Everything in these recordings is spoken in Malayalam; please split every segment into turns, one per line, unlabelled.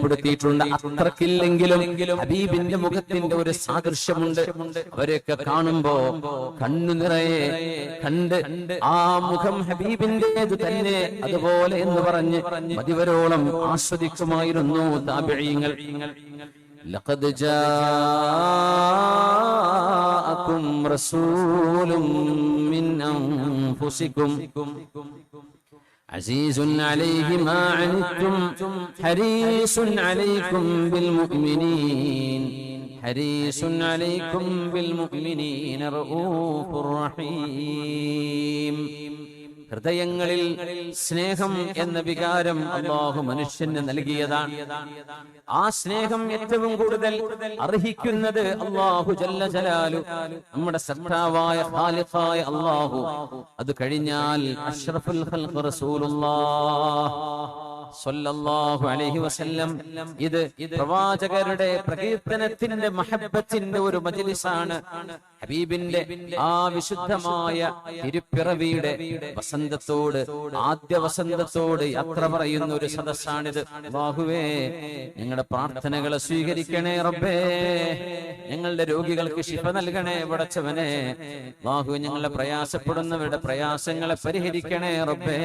രേഖപ്പെടുത്തിയിട്ടുണ്ട്. അത്രക്കില്ലെങ്കിലും ഹബീബിന്റെ മുഖത്തിന്റെ ഒരു സാദൃശ്യമുണ്ട്. അവരെയൊക്കെ കാണുമ്പോ കണ്ണു നിറയെ കണ്ട് ആ മുഖം ഹബീബിന്റേത് തന്നെ അതുപോലെ എന്ന് പറഞ്ഞ് മതിവരോളം ആസ്വദിക്കുമായിരുന്നു താബിഈങ്ങൾ. لقد جاءكم رسول من أنفسكم عزيز عليه ما عنتم حريص عليكم بالمؤمنين رؤوف رحيم. ഹൃദയങ്ങളിൽ സ്നേഹം എന്ന വികാരം അല്ലാഹു മനുഷ്യന് നൽകിയതാണ്. ആ സ്നേഹം ഏറ്റവും കൂടുതൽ അർഹിക്കുന്നത് അല്ലാഹു ജല്ല ജലാലു, നമ്മുടെ സത്താവായ ഖാലിഖായ അല്ലാഹു. അത് കഴിഞ്ഞാൽ അഷ്റഫുൽ ഖൽഖ് റസൂലുള്ളാഹ് സ്വല്ലല്ലാഹു അലൈഹി വസല്ലം. ഇത് പ്രവാചകരുടെ പ്രകീർത്തനത്തിന്റെ മഹബ്ബത്തിന്റെ ഒരു മജ്ലിസാണ്. ഹബീബിന്റെ ആ വിശുദ്ധമായ തിരുപ്പിറവിയുടെ വസന്തത്തോട്, ആദ്യ വസന്തത്തോട് യാത്ര പറയുന്ന ഒരു സദസ്സാണിത്. അല്ലാഹുവേ, ഞങ്ങളുടെ പ്രാർത്ഥനകളെ സ്വീകരിക്കണേ റബ്ബേ. ഞങ്ങളുടെ രോഗികൾക്ക് ശിഫ നൽകണേ പടച്ചവനെ. അല്ലാഹു, ഞങ്ങളെ പ്രയാസപ്പെടുന്നവരുടെ പ്രയാസങ്ങളെ പരിഹരിക്കണേ റബ്ബേ.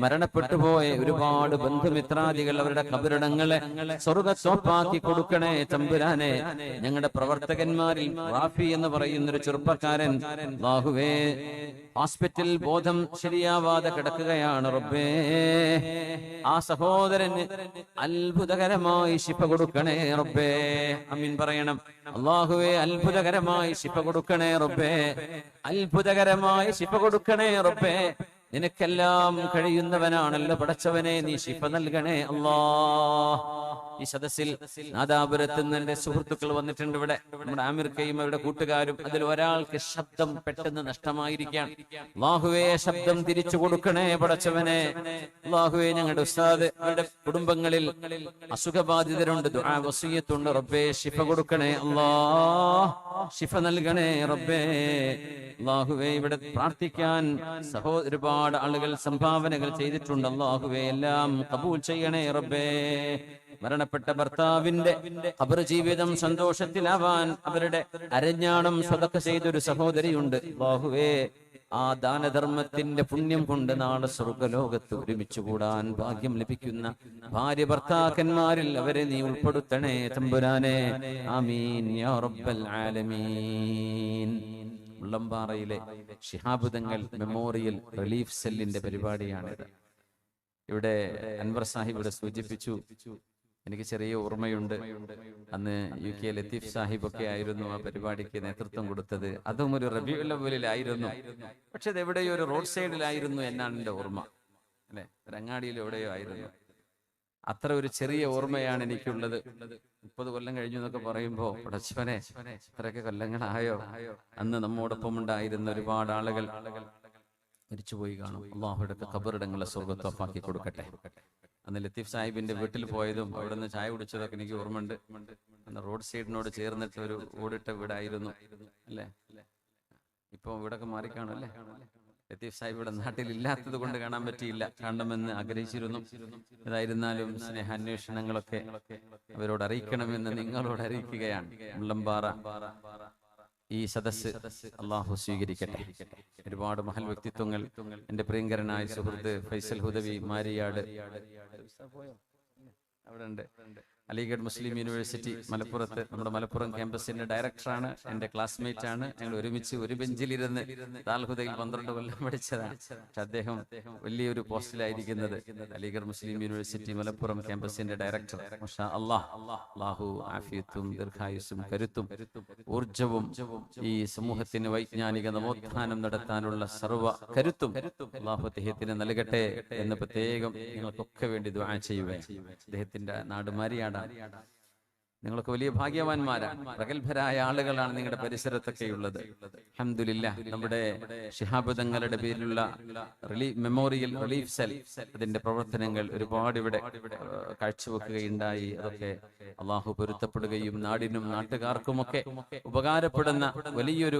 മരണപ്പെട്ടു പോയ ഒരുപാട് ബന്ധുമിത്രാദികൾ അവരുടെ കബറിടങ്ങളെ സ്വർഗ്ഗത്തോപ്പാക്കി കൊടുക്കണേ തമ്പുരാനെ. ഞങ്ങളുടെ പ്രവർത്തകന്മാരിൽ റാഫി എന്ന് പറയുന്നൊരു ചെറുപ്പക്കാരൻ അല്ലാഹുവേ ഹോസ്പിറ്റൽ ബോധം ശരിയാവാതെ കിടക്കുകയാണ് റബ്ബേ. ആ സഹോദരന് അത്ഭുതകരമായി ശിഫ കൊടുക്കണേ റബ്ബേ. ആമീൻ പറയണം. അല്ലാഹുവേ, അത്ഭുതകരമായി ശിഫ കൊടുക്കണേ റബ്ബേ. അത്ഭുതകരമായി ശിഫ കൊടുക്കണേ റബ്ബേ. നിനക്കെല്ലാം കഴിയുന്നവനാണല്ലോ പടച്ചവനെ, നീ ശിഫ നൽകണേ അല്ലാഹ്. ഈ സദസ്സിൽ നാദാപുരത്ത് നിന്ന് എന്റെ സുഹൃത്തുക്കൾ വന്നിട്ടുണ്ട്. ഇവിടെ നമ്മുടെ ആമിർ കയ്യും അവരുടെ കൂട്ടുകാരും. അതിൽ ഒരാൾക്ക് ശബ്ദം പെട്ടെന്ന് നഷ്ടമായിരിക്കാം. അല്ലാഹുവേ, ശബ്ദം തിരിച്ചു കൊടുക്കണേ പടച്ചവനെ. അല്ലാഹുവേ, ഞങ്ങളുടെ ഉസ്താദ് അവരുടെ കുടുംബങ്ങളിൽ അസുഖബാധിതരുണ്ട്, ദുആ വസിയത്തുണ്ട് റബ്ബേ. ശിഫ കൊടുക്കണേ അല്ലാഹ്, ശിഫ നൽകണേ റബ്ബേ. അല്ലാഹുവേ, ഇവിടെ പ്രാർത്ഥിക്കാൻ ഒരുപാട് ആളുകൾ സംഭാവനകൾ ചെയ്തിട്ടുണ്ട്. അല്ലാഹുവേ, എല്ലാം ഖബൂൽ ചെയ്യണേ റബ്ബേ. മരണപ്പെട്ട ഭർത്താവിന്റെ ഖബർ ജീവിതം സന്തോഷത്തിലാവാൻ അവരുടെ അരഞ്ഞാണം സ്വതക്ക ചെയ്തൊരു സഹോദരിയുണ്ട്. അല്ലാഹുവേ, ആ ദാനധർമ്മത്തിന്റെ പുണ്യം കൊണ്ട് നാളെ സ്വർഗ്ഗലോകത്ത് ഒരുമിച്ച് കൂടാൻ ഭാഗ്യം ലഭിക്കുന്ന ഭാര്യ ഭർത്താക്കന്മാരിൽ അവരെ നീ ഉൾപ്പെടുത്തണേ തമ്പുരാനെ. ആമീൻ യാ റബ്ബൽ ആലമീൻ. ഉള്ളംപാറയിലെ ശിഹാബ് തങ്ങൾ മെമ്മോറിയൽ റിലീഫ് സെല്ലിന്റെ പരിപാടിയാണിത്. ഇവിടെ അൻവർ സാഹിബ് ഇവിടെ സൂചിപ്പിച്ചു. എനിക്ക് ചെറിയ ഓർമ്മയുണ്ട്, അന്ന് UK ലത്തീഫ് സാഹിബ് ഒക്കെ ആയിരുന്നു ആ പരിപാടിക്ക് നേതൃത്വം കൊടുത്തത്. അതും ഒരു റബീഉൽ അവ്വലിലായിരുന്നു. പക്ഷെ അത് എവിടെയോ ഒരു റോഡ് സൈഡിലായിരുന്നു എന്നാണ് എൻ്റെ ഓർമ്മ, അല്ലെ, രങ്ങാടിയിൽ എവിടെയോ ആയിരുന്നു. അത്ര ഒരു ചെറിയ ഓർമ്മയാണ് എനിക്കുള്ളത്. 30 കൊല്ലം കഴിഞ്ഞു എന്നൊക്കെ പറയുമ്പോ പടച്ചവനെ, ഇത്രയൊക്കെ കൊല്ലങ്ങളായോ. അന്ന് നമ്മോടൊപ്പം ഉണ്ടായിരുന്ന ഒരുപാട് ആളുകൾ മരിച്ചുപോയി കാണും. അല്ലാഹുവിന്റെ ഖബറിടങ്ങളെ സ്വർഗ്ഗത്തോപ്പാക്കി കൊടുക്കട്ടെ. അന്ന് ലത്തീഫ് സാഹിബിന്റെ വീട്ടിൽ പോയതും അവിടെ നിന്ന് ചായ കുടിച്ചതൊക്കെ എനിക്ക് ഓർമ്മയുണ്ട്. അന്ന് റോഡ് സൈഡിനോട് ചേർന്നിട്ട് ഒരു ഓടിട്ട വീടായിരുന്നു, അല്ലേ. ഇപ്പൊ വീടൊക്കെ മാറിക്കാണും, അല്ലേ. ലത്തീഫ് സാഹിബ് ഇവിടെ നാട്ടിൽ ഇല്ലാത്തത് കൊണ്ട് കാണാൻ പറ്റിയില്ല, കാണണമെന്ന് ആഗ്രഹിച്ചിരുന്നു. ഏതായിരുന്നാലും സ്നേഹാന്വേഷണങ്ങളൊക്കെ അവരോട് അറിയിക്കണമെന്ന് നിങ്ങളോട് അറിയിക്കുകയാണ്. മുള്ളംപാറ ഈ സദസ്സ് അല്ലാഹു സ്വീകരിക്കട്ടെ. ഒരുപാട് മഹൽ വ്യക്തിത്വങ്ങൾ, എന്റെ പ്രിയങ്കരനായ സുഹൃത്ത് ഫൈസൽ ഹുദവി മാരിയാട് അവിടെ ഉണ്ട്. അലിഗഡ് മുസ്ലിം യൂണിവേഴ്സിറ്റി മലപ്പുറത്ത്, നമ്മുടെ മലപ്പുറം ക്യാമ്പസിന്റെ ഡയറക്ടറാണ്, എന്റെ ക്ലാസ്മേറ്റ് ആണ്. ഞങ്ങൾ ഒരുമിച്ച് ഒരു ബെഞ്ചിലിരുന്ന് ദാൽഹുദയിൽ 12 കൊല്ലം പഠിച്ചതാണ്. പക്ഷെ അദ്ദേഹം വലിയൊരു പോസ്റ്റിലായിരിക്കുന്നത്. അലിഗഡ് മുസ്ലിം യൂണിവേഴ്സിറ്റി മലപ്പുറം ക്യാമ്പസിന്റെ ഡയറക്ടർ. മാഷാ അല്ലാഹ്, അല്ലാഹു ആഫിയത്തും ദീർഘായുസ്സും കരുത്തും ഊർജവും ഈ സമൂഹത്തിന് വൈജ്ഞാനിക നവോത്ഥാനം നടത്താനുള്ള സർവ്വ കരുത്തും അല്ലാഹു അദ്ദേഹത്തിന് നൽകട്ടെ എന്ന് പ്രത്യേകം നിങ്ങൾക്കൊക്കെ വേണ്ടി ദുആ ചെയ്യുക. അദ്ദേഹത്തിന്റെ നാട് മാരിയാട്. നിങ്ങളൊക്കെ വലിയ ഭാഗ്യവാന്മാരാണ്, പ്രഗത്ഭരായ ആളുകളാണ് നിങ്ങളുടെ പരിസരത്തൊക്കെയുള്ളത്. അൽഹംദുലില്ലാഹ്, നമ്മുടെ ശിഹാബ് തങ്ങളുടെ പേരിലുള്ള മെമ്മോറിയൽ റിലീഫ് സെൽ, അതിന്റെ പ്രവർത്തനങ്ങൾ ഒരുപാട് ഇവിടെ കാഴ്ചവെക്കുകയുണ്ടായി. അതൊക്കെ അള്ളാഹു പൊരുത്തപ്പെടുകയും നാടിനും നാട്ടുകാർക്കുമൊക്കെ ഉപകാരപ്പെടുന്ന വലിയൊരു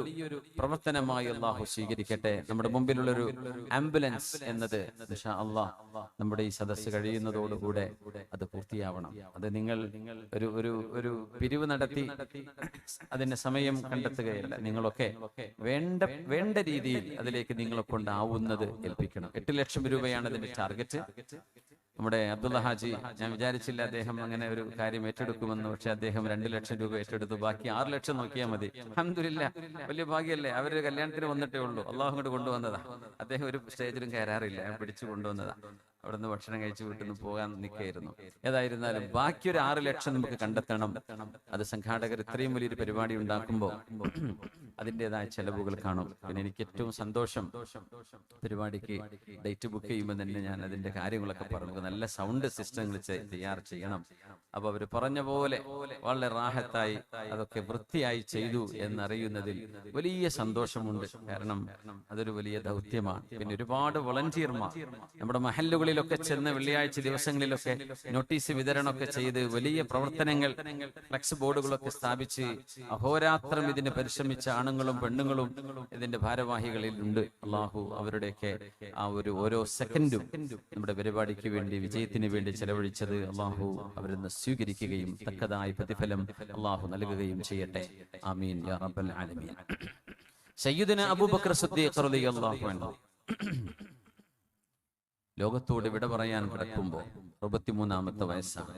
പ്രവർത്തനമായി അള്ളാഹു സ്വീകരിക്കട്ടെ. നമ്മുടെ മുമ്പിലുള്ളൊരു ആംബുലൻസ് എന്നത് ഇൻഷാ അള്ളാഹ് നമ്മുടെ ഈ സദസ്സ് കഴിയുന്നതോടുകൂടെ അത് പൂർത്തിയാവണം. അത് നിങ്ങൾ ഒരു പിരിവ് നടത്തി അതിന് സമയം കണ്ടെത്തുകയല്ല, നിങ്ങളൊക്കെ വേണ്ട രീതിയിൽ അതിലേക്ക് നിങ്ങളെ കൊണ്ടാവുന്നത് ഏൽപ്പിക്കണം. 8 ലക്ഷം രൂപയാണ് അതിന്റെ ടാർഗറ്റ്. നമ്മുടെ അബ്ദുള്ള ഹാജി, ഞാൻ വിചാരിച്ചില്ല അദ്ദേഹം അങ്ങനെ ഒരു കാര്യം ഏറ്റെടുക്കുമെന്ന്. പക്ഷെ അദ്ദേഹം 2 ലക്ഷം രൂപ ഏറ്റെടുത്തു. ബാക്കി 6 ലക്ഷം നോക്കിയാൽ മതി. അൽഹംദുലില്ലാഹ്, വലിയ ഭാഗ്യല്ലേ. അവര് കല്യാണത്തിന് വന്നിട്ടേ ഉള്ളൂ, അള്ളാഹു അങ്ങോട്ട് കൊണ്ടുവന്നതാ. അദ്ദേഹം ഒരു സ്റ്റേജിലും കയറാറില്ല, പിടിച്ചു കൊണ്ടുവന്നതാ. അവിടെ നിന്ന് ഭക്ഷണം കഴിച്ച് വീട്ടിൽ നിന്ന് പോകാൻ നിൽക്കുകയായിരുന്നു. ഏതായിരുന്നാലും ബാക്കി ഒരു 6 ലക്ഷം നമുക്ക് കണ്ടെത്തണം. അത് സംഘാടകർ ഇത്രയും വലിയൊരു പരിപാടി ഉണ്ടാക്കുമ്പോൾ അതിൻ്റെതായ ചെലവുകൾ കാണും. പിന്നെ എനിക്ക് ഏറ്റവും സന്തോഷം, പരിപാടിക്ക് ഡേറ്റ് ബുക്ക് ചെയ്യുമ്പോൾ തന്നെ ഞാൻ അതിന്റെ കാര്യങ്ങളൊക്കെ പറഞ്ഞു. നല്ല സൗണ്ട് സിസ്റ്റങ്ങൾ തയ്യാർ ചെയ്യണം. അപ്പൊ അവര് പറഞ്ഞ പോലെ വളരെ റാഹത്തായി അതൊക്കെ വൃത്തിയായി ചെയ്തു എന്നറിയുന്നതിൽ വലിയ സന്തോഷമുണ്ട്. കാരണം അതൊരു വലിയ ദൗത്യമാണ്. പിന്നെ ഒരുപാട് വളണ്ടിയർമാർ നമ്മുടെ മഹല്ലുകളിലൊക്കെ ചെന്ന് വെള്ളിയാഴ്ച ദിവസങ്ങളിലൊക്കെ നോട്ടീസ് വിതരണമൊക്കെ ചെയ്ത് വലിയ പ്രവർത്തനങ്ങൾ, ഫ്ലെക്സ് ബോർഡുകളൊക്കെ സ്ഥാപിച്ച് അഹോരാത്രം ഇതിന് പരിശ്രമിച്ച ആണുങ്ങളും പെണ്ണുങ്ങളും ഇതിന്റെ ഭാരവാഹികളിൽ ഉണ്ട്. അള്ളാഹു അവരുടെയൊക്കെ ആ ഓരോ സെക്കൻഡും നമ്മുടെ പരിപാടിക്ക് വേണ്ടി, വിജയത്തിന് വേണ്ടി ചെലവഴിച്ചത് അള്ളാഹു അവരെന്ന് സ്വീകരിക്കുകയും തക്കതായ പ്രതിഫലം അള്ളാഹു നൽകുകയും ചെയ്യട്ടെ. ആമീൻ യാ റബ്ബൽ ആലമീൻ. സയ്യിദുന അബൂബക്കർ സിദ്ദീഖ് റളിയല്ലാഹു അൻഹു ലോകത്തോട് വിട പറയാൻ കിടക്കുമ്പോൾ 63-ാമത്തെ വയസ്സാണ്.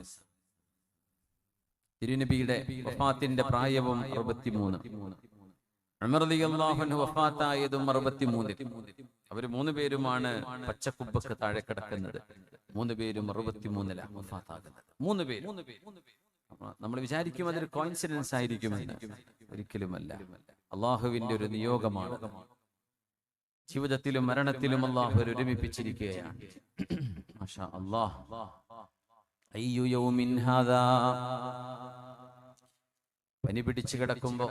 തിരുനബിയുടെ വഫാത്തിന്റെ പ്രായവും 63. ഉമർ റളിയല്ലാഹു അൻഹു വഫാത്തായതും 63. അവര് 3 പേരുമാണ് പച്ചക്കുബ്ബക്ക് താഴെ കിടക്കുന്നത്. 3 പേരും 63-ലാണ് വഫാത്താകുന്നത്. 3 പേരും. നമ്മൾ വിചാരിക്കും അതൊരു കോയിൻസിഡൻസ് ആയിരിക്കുമെന്ന്. ഒരിക്കലുമല്ല, അള്ളാഹുവിന്റെ ഒരു നിയോഗമാണ്. ജീവിതത്തിലും മരണത്തിലും അള്ളാഹു ഒരുമിപ്പിച്ചിരിക്കുകയാണ്. മാഷാ അല്ലാഹ്. അയ്യു യൗമിൻ ഹാദാ, പനി പിടിച്ചു കിടക്കുമ്പോ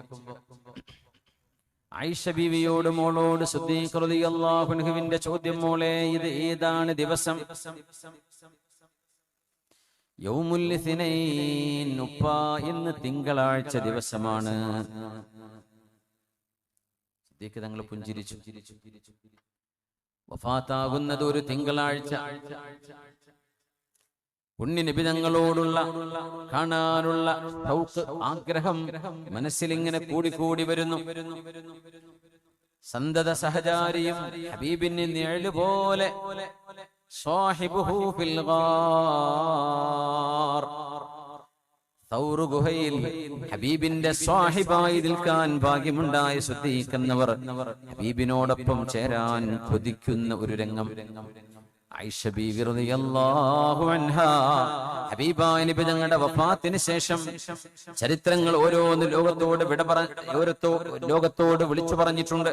ആയിഷ ബീവിയോട്, മോളോട് സിദ്ദീഖ് റളിയല്ലാഹു അൻഹുവിന്റെ ചോദ്യം, മോളെ ഇത് ഏതാണ് ദിവസം? യൗമുൽ ഇസ്നൈൻ, ഉപ്പാ ഇന്ന് തിങ്കളാഴ്ച ദിവസമാണ്. സിദ്ദീഖ് തങ്ങൾ പുഞ്ചിരിച്ചു. വഫാത്താകുന്നത് ഒരു തിങ്കളാഴ്ച. പുണ്യനബി തങ്ങളോടുള്ള കാണാനുള്ള ആഗ്രഹം മനസ്സിലിങ്ങനെ കൂടി വരുന്നു. സന്തത സഹചാരിയും ഹബീബിന് നിഴല് പോലെ സാഹിബുഹു ഫിൽ ഗാർ, തൗർ ഗുഹയിൽ ഹബീബിന്റെ സ്വാഹിബായി നിൽക്കാൻ ഭാഗ്യമുണ്ടായ സിദ്ദീഖ് എന്നവർ ഹബീബിനോടൊപ്പം ചേരാൻ കൊതിക്കുന്ന ഒരു രംഗം. ആയിഷ ബീവി റളിയല്ലാഹു അൻഹാ ഹബീബായ നബി തങ്ങളുടെ വഫാത്തിന് ശേഷം ചരിത്രങ്ങൾ ഓരോന്ന് ലോകത്തോട് വിളിച്ചു പറഞ്ഞിട്ടുണ്ട്.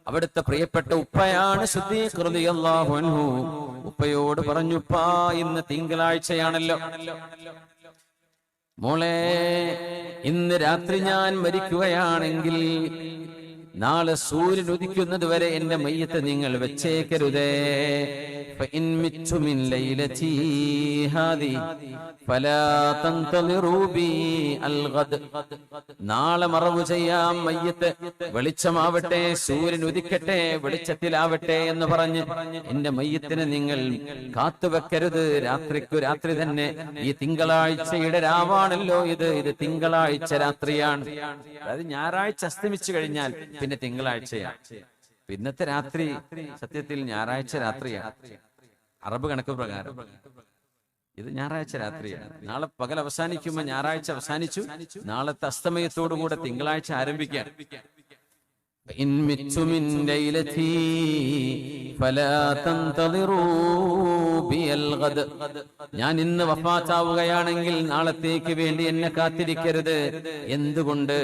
അവിടുത്തെ പ്രിയപ്പെട്ട ഉപ്പയാണ് സിദ്ദീഖ് റളിയല്ലാഹു അൻഹു. ഉപ്പയോട് പറഞ്ഞു, ഉപ്പാ ഇന്ന് തിങ്കളാഴ്ചയാണല്ലോ, മോളെ ഇന്ന് രാത്രി ഞാൻ മരിക്കുകയാണെങ്കിൽ നാളെ സൂര്യൻ ഉദിക്കുന്നത് വരെ എന്റെ മയ്യത്ത് നിങ്ങൾ വെച്ചേക്കരുതേ. فإن مت من ليلتي هذه فلا تنتظروا بي الغد. നാളെ മറവ് ചെയ്യാം മയ്യത്ത്. വെളിച്ചമാവട്ടെ, സൂര്യൻ ഉദിക്കട്ടെ, വെളിച്ചത്തിലാവട്ടെ എന്ന് പറഞ്ഞ് എന്റെ മയ്യത്തിന് നിങ്ങൾ കാത്തുവെക്കരുത്. രാത്രിക്കു രാത്രി തന്നെ. ഈ തിങ്കളാഴ്ചയുടെ രാവാണല്ലോ ഇത് തിങ്കളാഴ്ച രാത്രിയാണ്. അതായത് ഞായറാഴ്ച അസ്തമിച്ചു കഴിഞ്ഞാൽ പിന്നെ തിങ്കളാഴ്ചയാണ്. ഇന്നത്തെ രാത്രി സത്യത്തിൽ ഞായറാഴ്ച രാത്രിയാണ്. അറബ് കണക്ക് പ്രകാരം ഇത് ഞായറാഴ്ച രാത്രിയാണ്. നാളെ പകൽ അവസാനിക്കുമ്പോൾ ഞായറാഴ്ച അവസാനിച്ചു. നാളത്തെ അസ്തമയത്തോടുകൂടെ തിങ്കളാഴ്ച ആരംഭിക്കാൻ. ഞാൻ ഇന്ന് വഫാത്താവുകയാണെങ്കിൽ നാളത്തേക്ക് വേണ്ടി എന്നെ കാത്തിരിക്കരുത്. എന്തുകൊണ്ട്?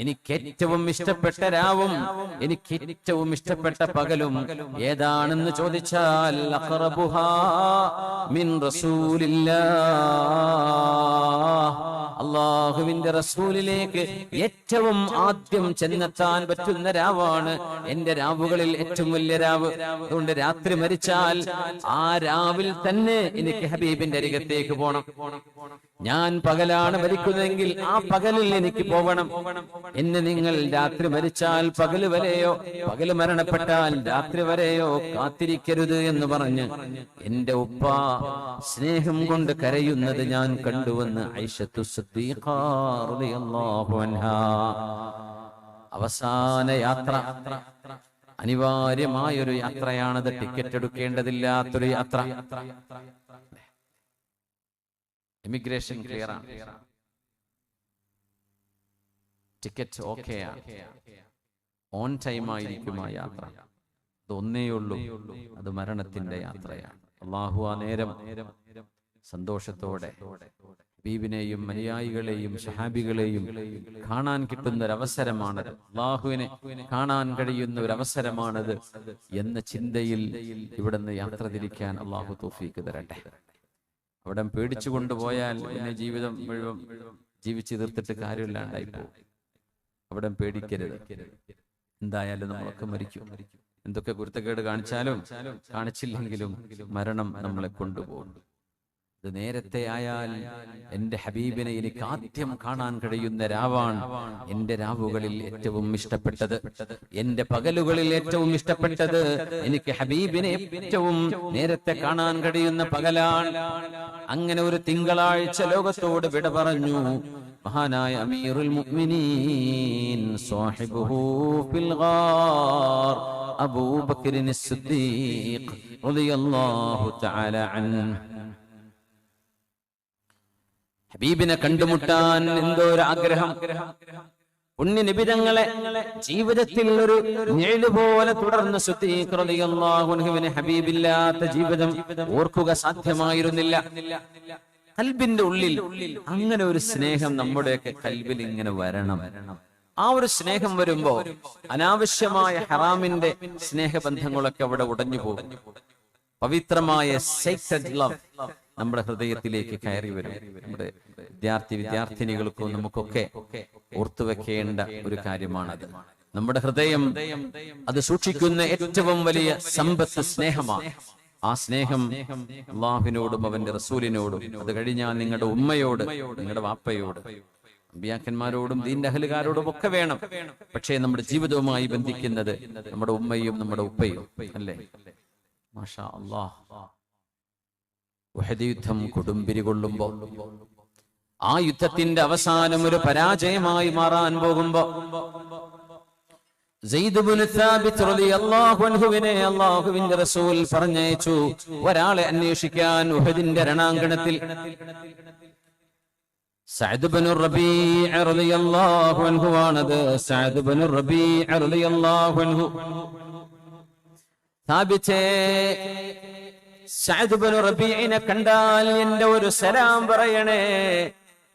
എനിക്ക് ഏറ്റവും ഇഷ്ടപ്പെട്ട രാവും എനിക്ക് ഏറ്റവും ഇഷ്ടപ്പെട്ട പകലും ഏതാണെന്ന് ചോദിച്ചാൽ അഖറബുഹാ മിൻ റസൂലില്ലാഹ്, അല്ലാഹുവിന്റെ റസൂലിലേക്ക് ഏറ്റവും ആദ്യം ചെന്നെത്താൻ പറ്റുന്ന രാവാണ് എന്റെ രാവുകളിൽ ഏറ്റവും വലിയ രാവ്. അതുകൊണ്ട് രാത്രി മരിച്ചാൽ ആ രാവിൽ തന്നെ എനിക്ക് ഹബീബിന്റെ അരികത്തേക്ക് പോകണം. ഞാൻ പകലാണ് മരിക്കുന്നതെങ്കിൽ ആ പകലിൽ എനിക്ക് പോകണം. എന്നെ നിങ്ങൾ രാത്രി മരിച്ചാൽ പകല് വരെയോ പകല് മരണപ്പെട്ടാൽ രാത്രി വരെയോ കാത്തിരിക്കരുത് എന്ന് പറഞ്ഞ് എന്റെ ഉപ്പ സ്നേഹം കൊണ്ട് കരയുന്നത് ഞാൻ കണ്ടുവെന്ന് ഐഷത്തു സിദ്ദീഖ റളിയല്ലാഹു അൻഹാ. അവസാന യാത്ര അനിവാര്യമായൊരു യാത്രയാണത്. ടിക്കറ്റ് എടുക്കേണ്ടതില്ലാത്തൊരു യാത്ര. ഇമിഗ്രേഷൻ ക്ലിയർ ആണ്, ടിക്കറ്റ് ഓക്കെയാണ്, ഓൺ ടൈം ആയിരിക്കും ആ യാത്ര. അത് ഒന്നേയുള്ളൂ, അത് മരണത്തിന്റെ യാത്രയാണ്. അല്ലാഹു ആ നേരം സന്തോഷത്തോടെ ഹബീബിനെയും അനുയായികളെയും സഹാബികളെയും കാണാൻ കിട്ടുന്ന ഒരവസരമാണത്, അല്ലാഹുവിനെ കാണാൻ കഴിയുന്ന ഒരു അവസരമാണത് എന്ന ചിന്തയിൽ ഇവിടുന്ന് യാത്ര തിരിക്കാൻ അല്ലാഹു തൗഫീഖ് തരട്ടെ. അവിടെ പേടിച്ചു കൊണ്ടുപോയാൽ പിന്നെ ജീവിതം മുഴുവൻ ജീവിച്ചു തീർത്തിട്ട് കാര്യമില്ലാണ്ടായി പോകും. അവിടെ പേടിക്കരുത്. എന്തായാലും നമ്മളൊക്കെ മരിക്കും. എന്തൊക്കെ കുരുത്തക്കേട് കാണിച്ചാലും കാണിച്ചില്ലെങ്കിലും മരണം നമ്മളെ കൊണ്ടുപോകും. ഇത് നേരത്തെ ആയാൽ എന്റെ ഹബീബിനെ എനിക്ക് ആദ്യം കാണാൻ കഴിയുന്ന രാവാണ് എന്റെ രാവുകളിൽ ഏറ്റവും ഇഷ്ടപ്പെട്ടത്. എന്റെ പകലുകളിൽ ഏറ്റവും ഇഷ്ടപ്പെട്ടത് എനിക്ക് ഹബീബിനെ ഏറ്റവും നേരത്തെ കാണാൻ കഴിയുന്ന പകലാണ്. അങ്ങനെ ഒരു തിങ്കളാഴ്ച ലോകത്തോട് വിട പറഞ്ഞു മഹാനായ അമീറുൽ മുഅ്മിനീൻ സാഹിബുഹു ഫിൽ ഗാർ അബൂബക്കർ സിദ്ദീഖ് റളിയല്ലാഹു തആല അൻഹു. ഹബീബിനെ കണ്ടുമുട്ടാൻ എന്തോ ഒരു ആഗ്രഹം. പുണ്യ നിബിതങ്ങളെ ജീവിതത്തിൽ ഒരു നിഴല് പോലെ തുടർന്ന് സിദ്ദീഖ് റളിയല്ലാഹു അൻഹുവിന് ഹബീബില്ലാത്ത ജീവിതം ഓർക്കുക സാധ്യമായിരുന്നില്ല. കൽബിന്റെ ഉള്ളിൽ അങ്ങനെ ഒരു സ്നേഹം നമ്മുടെയൊക്കെ കൽബിൽ ഇങ്ങനെ വരണം. ആ ഒരു സ്നേഹം വരുമ്പോ അനാവശ്യമായ ഹറാമിന്റെ സ്നേഹബന്ധങ്ങളൊക്കെ അവിടെ ഉടഞ്ഞു പോകും. പവിത്രമായ സേക്രഡ് ലവ് നമ്മുടെ ഹൃദയത്തിലേക്ക് കയറി വരും. നമ്മുടെ വിദ്യാർത്ഥിനികൾക്കും നമുക്കൊക്കെ ഓർത്തുവെക്കേണ്ട ഒരു കാര്യമാണത്. നമ്മുടെ ഹൃദയം അത് സൂക്ഷിക്കുന്ന ഏറ്റവും വലിയ സമ്പത്ത് സ്നേഹമാണ്. ആ സ്നേഹം അല്ലാഹുവിനോടും അവന്റെ റസൂലിനോടും, അത് കഴിഞ്ഞാൽ നിങ്ങളുടെ ഉമ്മയോട്, നിങ്ങളുടെ വാപ്പയോട്, അമ്പിയാക്കന്മാരോടും ദീന്റെ അഹ്ലുകാരോടും ഒക്കെ വേണം. പക്ഷേ നമ്മുടെ ജീവിതവുമായി ബന്ധിക്കുന്നത് നമ്മുടെ ഉമ്മയും നമ്മുടെ ഉപ്പയും അല്ലേ? മാഷാ അല്ലാഹ്. ഉഹദ് യുദ്ധം കൊടുമ്പിരി കൊള്ളുമ്പോ, ആ യുദ്ധത്തിന്റെ അവസാനം ഒരു പരാജയമായി മാറാൻ പോകുമ്പോ സെയ്ദ് ഇബ്നു സാബിത്ത് റളിയല്ലാഹു അൻഹുവിനെ അല്ലാഹുവിന്റെ റസൂൽ പറഞ്ഞയച്ചു ഒരാളെ അന്വേഷിക്കാൻ ഉഹദിന്റെ രണാങ്കണത്തിൽ. സഅദ് ഇബ്നു റബീഅ റളിയല്ലാഹു അൻഹു ആണത്. സഅദ് ഇബ്നു റബീഅ റളിയല്ലാഹു അൻഹു. സാബിത്തേ, സഅദ് ഇബ്നു റബീഇനെ കണ്ടാൽ എന്റെ ഒരു സലാം പറയണേ,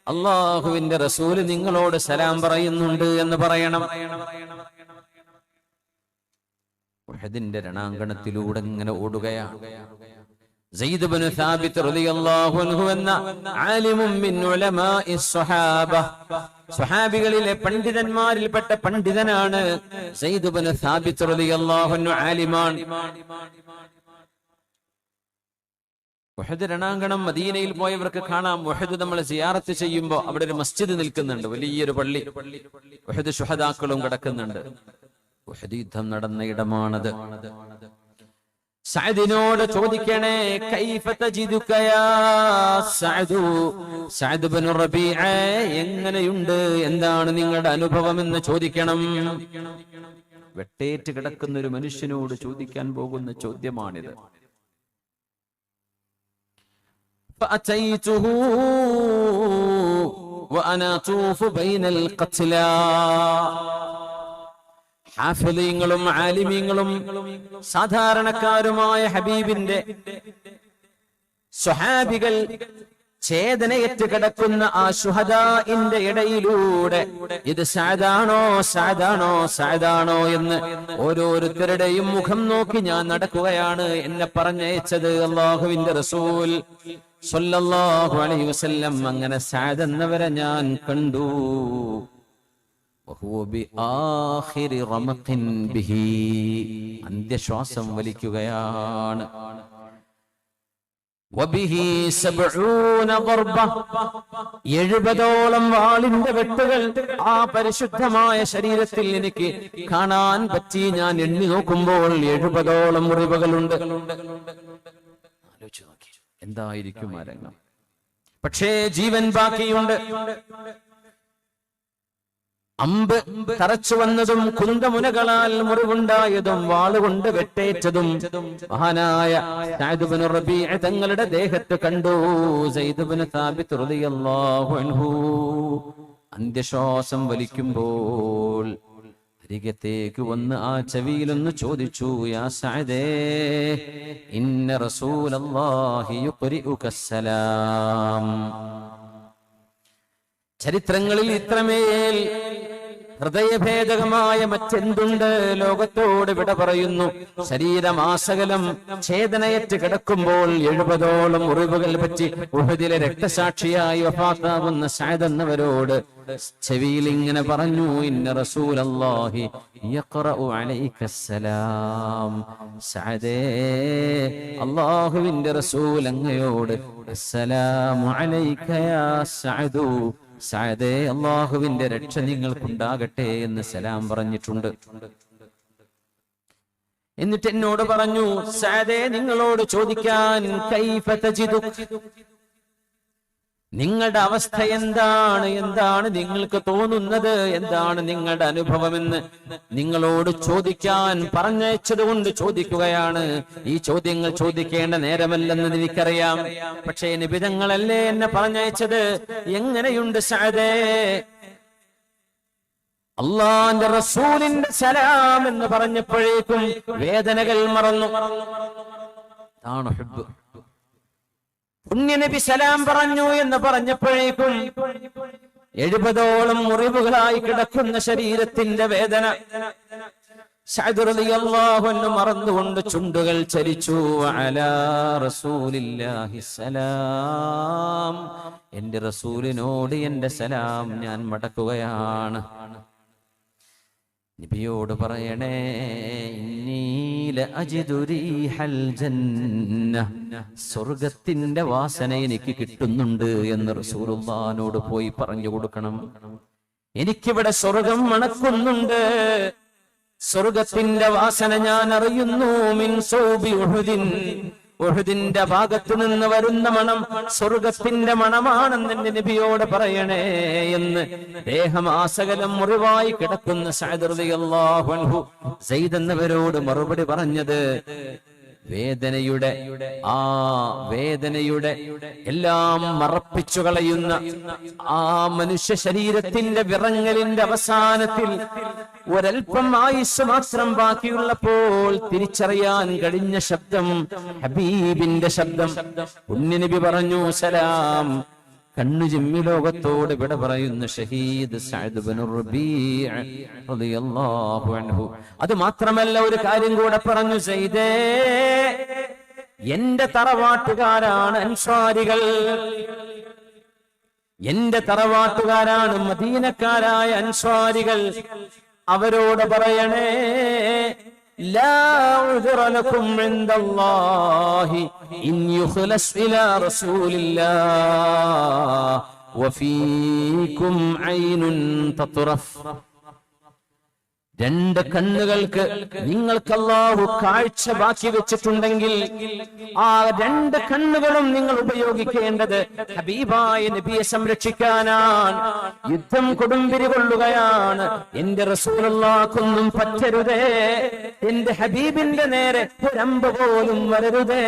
അല്ലാഹുവിന്റെ റസൂൽ നിങ്ങളോട് സലാം പറയുന്നുണ്ട് എന്ന് പറയണം. ഉഹദിന്റെ രണാങ്കണത്തിലൂടെ ഇങ്ങനെ ഓടുകയാണ് സെയ്ദ് ഇബ്നു സാബിത്ത് റളിയല്ലാഹു അൻഹു എന്ന ആലിമും മിൻ ഉലമാഇ സ്വഹാബ, സ്വഹാബികളിലെ പണ്ഡിതന്മാരിൽപ്പെട്ട പണ്ഡിതനാണ് സെയ്ദ് ഇബ്നു സാബിത്ത് റളിയല്ലാഹു അൻഹു. ആലിമാണ്. ഉഹദ് രണാങ്കണം മദീനയിൽ പോയവർക്ക് കാണാം. ഉഹദ് നമ്മൾ സിയാറത്ത് ചെയ്യുമ്പോൾ അവിടെ ഒരു മസ്ജിദ് നിൽക്കുന്നുണ്ട്, വലിയൊരു പള്ളി. ഉഹദ് ശുഹദാക്കളും കിടക്കുന്നുണ്ട്. ഉഹദ് യുദ്ധം നടന്ന ഇടമാണത്. സഅദിനോട് ചോദിക്കണേ, കൈഫ തജിദുക യാ സഅദു, സഅദ് ഇബ്നു റബീഅ എങ്ങനെയുണ്ട്, എന്താണ് നിങ്ങളുടെ അനുഭവം എന്ന് ചോദിക്കണം. വെട്ടേറ്റ് കിടക്കുന്ന ഒരു മനുഷ്യനോട് ചോദിക്കാൻ പോകുന്ന ചോദ്യമാണിത്. فأتيته وأنا أطوف بين القتلى. ഹാഫിളീങ്ങളും ആലിമീങ്ങളും സാധാരണക്കാരുമായ ഹബീബിന്റെ സ്വഹാബികൾ ചേതനയേറ്റ് കിടക്കുന്ന ആ ശുഹദാഇന്റെ ഇടയിലൂടെ ഇത് സഅദാണോ സഅദാണോ സഅദാണോ എന്ന് ഓരോരുത്തരുടെയും മുഖം നോക്കി ഞാൻ നടക്കുകയാണ് എന്നെ പറഞ്ഞയച്ചത് അല്ലാഹുവിന്റെ റസൂൽ സ്വല്ലല്ലാഹു അലൈഹി വസല്ലം. അങ്ങനെ സഅദ് എന്നവരെ ഞാൻ കണ്ടു. വഹുവ ബിആഖിരി റമഖിൻ ബിഹി, അന്ത്യശ്വാസം വലിക്കുകയാണ്. വബിഹി 70 ദർബ, 70ഓളം വാളിന്റെ വെട്ടുകൾ ആ പരിശുദ്ധമായ ശരീരത്തിൽ എനിക്ക് കാണാൻ പറ്റി. ഞാൻ എണ്ണി നോക്കുമ്പോൾ 70ഓളം മുറിവുകളുണ്ട്. ആലോചിച്ച് നോക്കി എന്തായിരിക്കും ആ രംഗം. പക്ഷേ ജീവൻ ബാക്കിയുണ്ട്. അമ്പ് തറച്ചു വന്നതും കുന്തമുനകളാൽ മുറിവുണ്ടായതും വാളുകൊണ്ട് വെട്ടേറ്റതും മഹാനായ സഅദ് ഇബ്നു റബീഅ തങ്ങളുടെ ദേഹത്ത് കണ്ടു. സയ്യിദ് ഇബ്നു സാബിത്ത് റളിയല്ലാഹു അൻഹു അന്ത്യശ്വാസം വലിക്കുമ്പോൾ അരികത്തേക്ക് വന്ന് ആ ചെവിയിലൊന്ന് ചോദിച്ചു, യാ സഅദേ ഇന്ന റസൂലല്ലാഹി യുഖ്രിഉക സലാം. ചരിത്രങ്ങളിൽ ഇത്രമേൽ ഹൃദയഭേദകമായ മറ്റെന്തുണ്ട്? ലോകത്തോട് വിട പറയുന്നു. ശരീരമാസകലം ഛേദനയേറ്റ് കിടക്കുമ്പോൾ 70ഓളം മുറിവുകൾ പറ്റി ഉഹദിലെ രക്തസാക്ഷിയായി വഫാത്താകുന്ന സഅദ് എന്നവരോട് ചെവിയിൽ ഇങ്ങനെ പറഞ്ഞു, ഇന്ന റസൂലല്ലാഹി യഖറഉ അലൈക്കസ്സലാം. സഅദേ, അല്ലാഹുവിന്റെ റസൂൽ അങ്ങയോട് അസ്സലാമു അലൈക യാ സഅദു, സഅദേ അല്ലാഹുവിന്റെ രക്ഷ നിങ്ങൾക്കുണ്ടാകട്ടെ എന്ന് സലാം പറഞ്ഞിട്ടുണ്ട്. എന്നിട്ട് എന്നോട് പറഞ്ഞു, സഅദേ നിങ്ങളോട് ചോദിക്കാൻ, കൈഫ തജിദു, നിങ്ങളുടെ അവസ്ഥ എന്താണ്, എന്താണ് നിങ്ങൾക്ക് തോന്നുന്നത്, എന്താണ് നിങ്ങളുടെ അനുഭവമെന്ന് നിങ്ങളോട് ചോദിക്കാൻ പറഞ്ഞയച്ചത് കൊണ്ട് ചോദിക്കുകയാണ്. ഈ ചോദ്യങ്ങൾ ചോദിക്കേണ്ട നേരമല്ലെന്ന് എനിക്കറിയാം. പക്ഷേ നിബിതങ്ങളല്ലേ എന്നെ പറഞ്ഞയച്ചത്. എങ്ങനെയുണ്ട് സഅദേ? അല്ലാഹുവിന്റെ റസൂലിന്റെ സലാം എന്ന് പറഞ്ഞപ്പോഴേക്കും വേദനകൾ മറന്നു. അതാണ് ഹുബ്ബ്. പുണ്യനബി സലാം പറഞ്ഞു എന്ന് പറഞ്ഞപ്പോഴേക്കും 70ഓളം മുറിവുകളായി കിടക്കുന്ന ശരീരത്തിന്റെ വേദന സഅദ് റളിയല്ലാഹു അൻഹു മറന്നുകൊണ്ട് ചുണ്ടുകൾ ചരിച്ചു. അലാ റസൂലില്ലാഹി സലാം, എന്റെ റസൂലിനോട് എന്റെ സലാം ഞാൻ മടക്കുകയാണ്. നബിയോട് പറയണേ, ഇന്നീല അജിദു റീഹൽ ജന്ന, സ്വർഗത്തിന്റെ വാസന എനിക്ക് കിട്ടുന്നുണ്ട് എന്ന് റസൂലുള്ളാഹിനോട് പോയി പറഞ്ഞു കൊടുക്കണം. എനിക്കിവിടെ സ്വർഗം മണക്കുന്നുണ്ട്, സ്വർഗത്തിന്റെ വാസന ഞാൻ അറിയുന്നു. മിൻ സൗബി ഉഹുദിൻ, ഉഹുദിന്റെ ഭാഗത്ത് നിന്ന് വരുന്ന മണം സ്വർഗത്തിന്റെ മണമാണെന്ന് എന്റെ നബിയോട് പറയണേ എന്ന് ദേഹമാസകലം മുറിവായി കിടക്കുന്ന സഅദ് റളിയല്ലാഹു അൻഹു സയ്യിദ് എന്നവരോട് മറുപടി പറഞ്ഞത്, വേദനയുടെ എല്ലാം മറപ്പിച്ചു കളയുന്ന ആ മനുഷ്യ ശരീരത്തിന്റെ വിറങ്ങലിന്റെ അവസാനത്തിൽ ഒരൽപ്പം ആയുസ് മാത്രം ബാക്കിയുള്ളപ്പോൾ തിരിച്ചറിയാൻ കഴിഞ്ഞ ശബ്ദം ഹബീബിന്റെ ശബ്ദം. പുണ്യനബി പറഞ്ഞു, സലാം. കണ്ണു ചിമ്മി ലോകത്തോട് വിട പറയുന്ന ഷഹീദ് സഅദ് ഇബ്നു റബീഅ റളിയല്ലാഹു അൻഹു. അത് മാത്രമല്ല, ഒരു കാര്യം കൂടെ പറഞ്ഞു, സയ്യിദേ എന്റെ തറവാട്ടുകാരാണ് അൻസ്വാരികൾ, എന്റെ തറവാട്ടുകാരാണ് മദീനക്കാരായ അൻസ്വാരികൾ. അവരോട് പറയണേ, ലാ ഉദ്റ ലക്കും ഇൻദല്ലാഹി ഇൻ യുഖ്ലസ് ഇലാ റസൂലില്ലാഹ് വഫീകും ഐനുൻ തത്റഫ്. രണ്ട് കണ്ണുകൾക്ക് നിങ്ങൾക്ക് അല്ലാഹു കാഴ്ച ബാക്കി വെച്ചിട്ടുണ്ടെങ്കിൽ ആ രണ്ട് കണ്ണുകളും നിങ്ങൾ ഉപയോഗിക്കേണ്ടത് ഹബീബായ നബിയെ സംരക്ഷിക്കാനാണ്. യുദ്ധം കൊടുമ്പിരി കൊള്ളുകയാണ്. എന്റെ റസൂലുള്ളാഹിക്കൊന്നും പറ്റരുതേ, എന്റെ ഹബീബിന്റെ നേരെ ഒരമ്പ് പോലും വരരുതേ,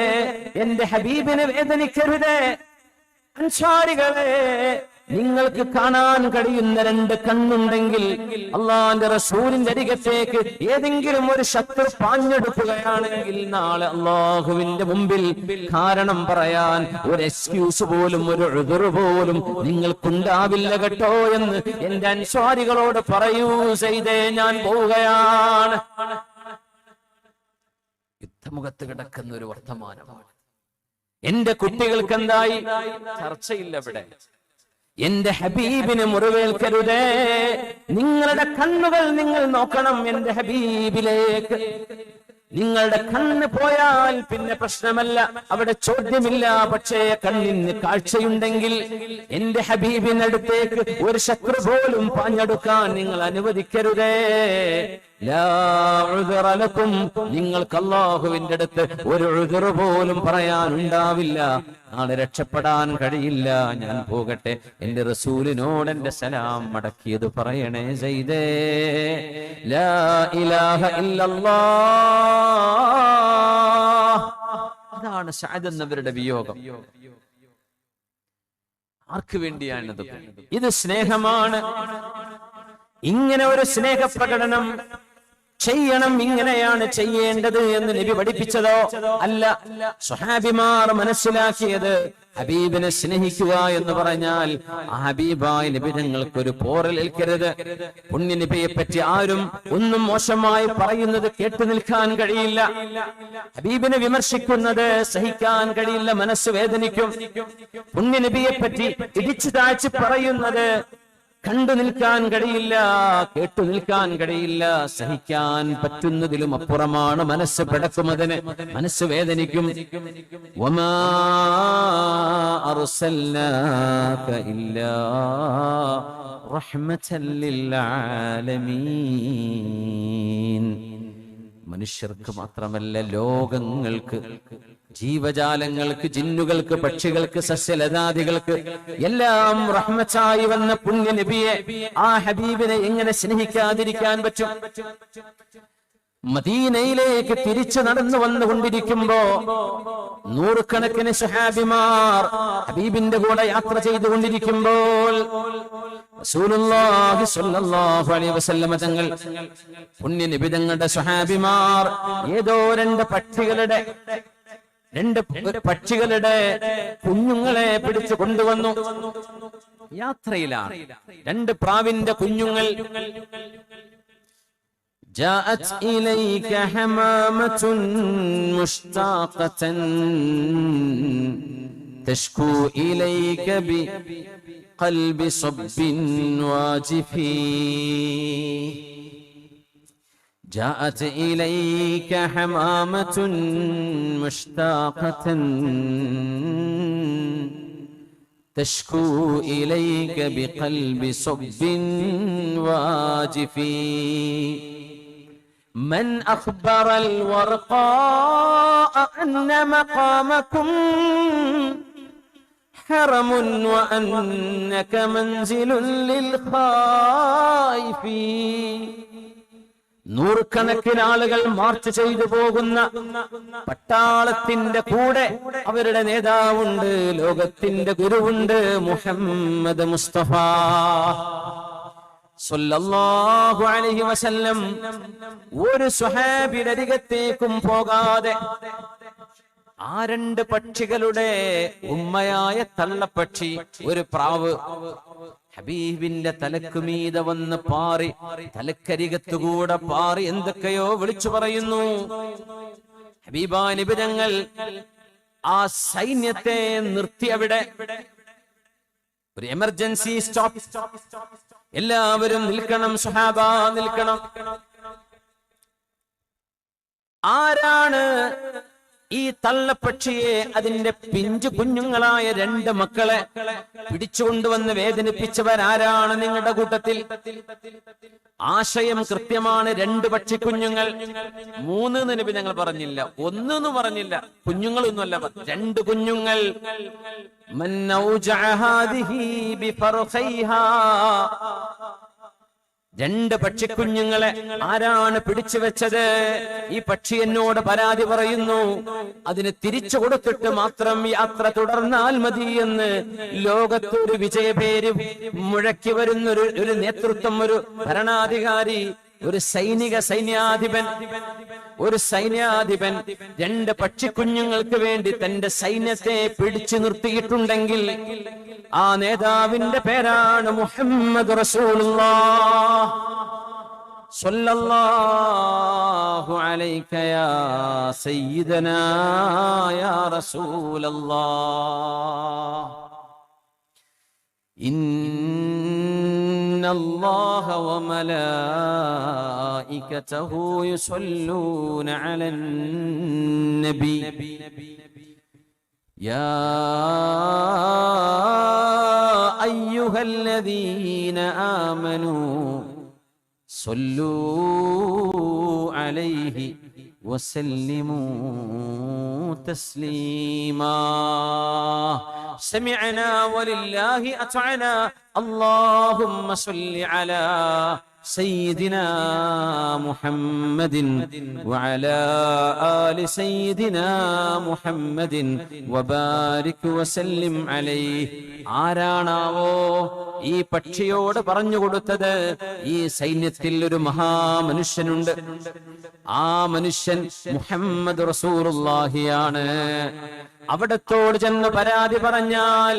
എന്റെ ഹബീബിനെ വേദനിക്കരുതേ. അൻസാരികളെ, നിങ്ങൾക്ക് കാണാൻ കഴിയുന്ന 2 കണ്ണുണ്ടെങ്കിൽ അള്ളാന്റെ റസൂലിന്റെ അരികത്തേക്ക് ഏതെങ്കിലും ഒരു ശത്രു പാഞ്ഞെടുക്കുകയാണെങ്കിൽ നാളെ അള്ളാഹുവിന്റെ മുമ്പിൽ കാരണം പറയാൻ ഒരു എക്സ്ക്യൂസ് പോലും ഒരു ഉദ്ർ പോലും നിങ്ങൾക്കുണ്ടാവില്ല കേട്ടോ എന്ന് എന്റെ അൻസ്വാരികളോട് പറയൂ സയ്യിദേ, ഞാൻ പോവുകയാണ്. യുദ്ധമുഖത്ത് കിടക്കുന്ന ഒരു വർത്തമാനമാണ്. എന്റെ കുട്ടികൾക്ക് എന്തായി? ചർച്ചയില്ല ഇവിടെ. എന്റെ ഹബീബിന് മുറിവേൽക്കരുതേ. നിങ്ങളുടെ കണ്ണുകൾ നിങ്ങൾ നോക്കണം എന്റെ ഹബീബിലേക്ക്. നിങ്ങളുടെ കണ്ണ് പോയാൽ പിന്നെ പ്രശ്നമല്ല, അവിടെ ചോദ്യമില്ല. പക്ഷേ കണ്ണിന് കാഴ്ചയുണ്ടെങ്കിൽ എന്റെ ഹബീബിനടുത്തേക്ക് ഒരു ശത്രു പോലും പാഞ്ഞെടുക്കാൻ നിങ്ങൾ അനുവദിക്കരുതേ. ലാ ഉദ്റ ലക്കും, നിങ്ങൾക്ക് അല്ലാഹുവിന്റെ അടുത്ത് ഒരു ഉദ്ർ പോലും പറയാനുണ്ടാവില്ല. നാളെ രക്ഷപ്പെടാൻ കഴിയില്ല. ഞാൻ പോകട്ടെ, എന്റെ റസൂലിനോട് എന്റെ സലാം മടക്കിയത് പറയണേ സയ്യിദേ. ലാ ഇലാഹ ഇല്ലല്ലാഹ്. അതാണ് സഅദ് എന്നവരുടെ വിയോഗം. ആർക്ക് വേണ്ടിയാണിത്? ഇത് സ്നേഹമാണ്. ഇങ്ങനെ ഒരു സ്നേഹപ്രകടനം ചെയ്യണം, ഇങ്ങനെയാണ് ചെയ്യേണ്ടത് എന്ന് നബി പഠിപ്പിച്ചതോ അല്ല. സ്വഹാബിമാർ മനസ്സിലാക്കിയത് ഹബീബിനെ സ്നേഹിക്കുക എന്ന് പറഞ്ഞാൽ ആ ഹബീബായ നബി തങ്ങൾക്കൊരു പോറലേൽക്കരുത്. പുണ്യ നബിയെ പറ്റി ആരും ഒന്നും മോശമായി പറയുന്നത് കേട്ടു നിൽക്കാൻ കഴിയില്ല. ഹബീബിനെ വിമർശിക്കുന്നത് സഹിക്കാൻ കഴിയില്ല, മനസ്സ് വേദനിക്കും. പുണ്യ നബിയെ പറ്റി ഇടിച്ചു താഴ്ച പറയുന്നത് കണ്ടു നിൽക്കാൻ കഴിയില്ല, കേട്ടു നിൽക്കാൻ കഴിയില്ല. സഹിക്കാൻ പറ്റുന്നതിലും അപ്പുറമാണ്. മനസ്സ് പിടക്കുന്നതിന്, മനസ്സ് വേദനിക്കും. വമാ അർസൽനാക ഇല്ലാ റഹ്മതൻ ലിൽ ആലമീൻ. മനുഷ്യർക്ക് മാത്രമല്ല, ലോകങ്ങൾക്ക്, ജീവജാലങ്ങൾക്ക്, ജിന്നുകൾക്ക്, പക്ഷികൾക്ക്, സസ്യലതാദികൾക്ക് എല്ലാം റഹ്മത്തായി വന്ന പുണ്യ നബിയെ, ആ ഹബീബിനെ എങ്ങനെ സ്നേഹിക്കാതിരിക്കാൻ പറ്റും? മദീനയിലേക്ക് തിരിച്ചു നടന്നു വന്നുകൊണ്ടിരിക്കുമ്പോ നൂറുകണക്കിന് സ്വഹാബിമാർ ഹബീബിന്റെ കൂടെ യാത്ര ചെയ്തുകൊണ്ടിരിക്കുമ്പോൾ റസൂലുള്ളാഹി സ്വല്ലല്ലാഹു അലൈഹി വസല്ലമ തങ്ങൾ, പുണ്യ നബി തങ്ങളുടെ സ്വഹാബിമാർ ഏതോ 2 പക്ഷികളുടെ കുഞ്ഞുങ്ങളെ പിടിച്ചു കൊണ്ടുവന്നു. യാത്രയിലാണ് 2 പ്രാവിന്റെ കുഞ്ഞുങ്ങൾ. جاءت إليك حمامة مشتاقة تشكو إليك بقلب صب واجف. جاءت إليك حمامة مشتاقة تشكو إليك بقلب صب واجف. من أخبر الورقاء أن مقامكم حرم وأنك منزل للخائفين. നൂറുകണക്കിന് ആളുകൾ മാർച്ച് ചെയ്തു പോകുന്ന പട്ടാളത്തിന്റെ കൂടെ അവരുടെ നേതാവുണ്ട്, ലോകത്തിന്റെ ഗുരുവുണ്ട്, മുഹമ്മദ് മുസ്തഫ സല്ലല്ലാഹു അലൈഹി വസല്ലം. ഒരു സ്വഹാബിയുടെ അരികത്തേക്കും പോകാതെ ആ 2 പക്ഷികളുടെ ഉമ്മയായ തള്ളപ്പക്ഷി, ഒരു പ്രാവ്, ഹബീബിന്റെ തലക്ക് മീതെ വന്ന് പാറി, തലക്കരികത്തുകൂടെ പാറി എന്തൊക്കെയോ വിളിച്ചു പറയുന്നു. ഹബീബായ നബി തങ്ങൾ ആ സൈന്യത്തെ നിർത്തി. അവിടെ ഒരു എമർജൻസി സ്റ്റോപ്പ്. എല്ലാവരും നിൽക്കണം, സ്വഹാബ നിൽക്കണം. ആരാണ് ഈ തള്ളപ്പക്ഷിയെ, അതിന്റെ പിഞ്ചു കുഞ്ഞുങ്ങളായ 2 മക്കളെ പിടിച്ചുകൊണ്ടുവന്ന് വേദനിപ്പിച്ചവരാരാണ് നിങ്ങളുടെ കൂട്ടത്തിൽ? ആശയം കൃത്യമാണ്. 2 പക്ഷിക്കുഞ്ഞുങ്ങൾ. 3 നബി ഞങ്ങൾ പറഞ്ഞില്ല, 1 എന്ന് പറഞ്ഞില്ല, കുഞ്ഞുങ്ങളൊന്നുമല്ല, 2 കുഞ്ഞുങ്ങൾ. 2 പക്ഷിക്കുഞ്ഞുങ്ങളെ ആരാണ് പിടിച്ചു വെച്ചത്? ഈ പക്ഷി എന്നോട് പരാതി പറയുന്നു. അതിന് തിരിച്ചു കൊടുത്തിട്ട് മാത്രം യാത്ര തുടർന്നാൽ മതി എന്ന് ലോകത്ത് ഒരു വിജയപേര് മുഴക്കി വരുന്ന ഒരു നേതൃത്വം, ഒരു ഭരണാധികാരി, ഒരു സൈന്യാധിപൻ 2 പക്ഷിക്കുഞ്ഞുങ്ങൾക്ക് വേണ്ടി തന്റെ സൈന്യത്തെ പിടിച്ചു നിർത്തിയിട്ടുണ്ടെങ്കിൽ ആ നേതാവിന്റെ പേരാണ് മുഹമ്മദ് റസൂലുള്ളാഹ് സ്വല്ലല്ലാഹു അലൈക യാ സയ്യിദനാ യാ റസൂലല്ലാഹ്. ഇന്നല്ലാഹ വമലായികതഹു യുസല്ലൂന അലൻ നബി യാ അയ്യുഹല്ലദീന ആമനൂ സല്ലൂ അലൈഹി വസല്ലിമൂ തസ്ലീമാ. സമിഅനാ വലില്ലാഹി അത്അനാ അല്ലാഹുമ്മ സല്ലി അലാ സയ്യിദിനാ മുഹമ്മദിൻ വഅലാ ആലി സയ്യിദിനാ മുഹമ്മദിൻ വബാരിക് വസല്ലിം അലൈഹി. ആരാണാവോ ഈ പക്ഷിയോട് പറഞ്ഞു കൊടുത്തത്? ഈ സൈന്യത്തിൽ ഒരു മഹാമനുഷ്യനുണ്ട്. ആ മനുഷ്യൻ മുഹമ്മദ് റസൂലുള്ളാഹിയാണ്. അവിടത്തോട് ചെന്ന് പരാതി പറഞ്ഞാൽ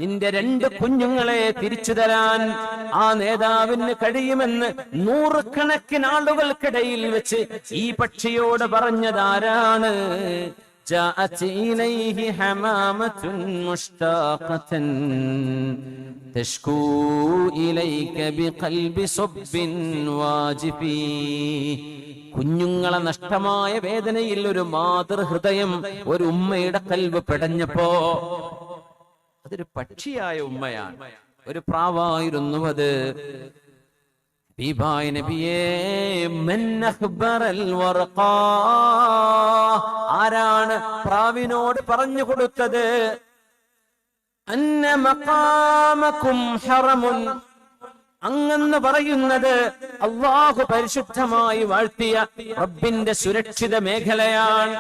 നിന്റെ 2 കുഞ്ഞുങ്ങളെ തിരിച്ചു തരാൻ ആ നേതാവിന് കഴിയുമെന്ന് 100 കണക്കിന് ആളുകൾക്കിടയിൽ വെച്ച് ഈ പക്ഷിയോട് പറഞ്ഞതാരാണ്? جاءت إليه حمامة مشتاقة تشكو إليك بقلب صب واجف. കുഞ്ഞുങ്ങളെ നഷ്ടമായ വേദനയിൽ ഒരു മാതൃഹൃദയം, ഒരു ഉമ്മയുടെ കൽബ് പെടഞ്ഞപ്പോ, അതൊരു പക്ഷിയായ ഉമ്മയാണ്, ഒരു പ്രാവായിരുന്നു അത്. ബീബായ് നബിയേ, മൻ അഖ്ബറൽ വർഖാ, ആരാണ് പ്രാവിനോട് പറഞ്ഞു കൊടുത്തത്? അന്ന മഖാമകും ഹറമുൻ, അങ്ങെന്ന് പറയുന്നത് അല്ലാഹു പരിശുദ്ധമായി വാഴ്ത്തിയ റബ്ബിന്റെ സുരക്ഷിത മേഖലയാണ്.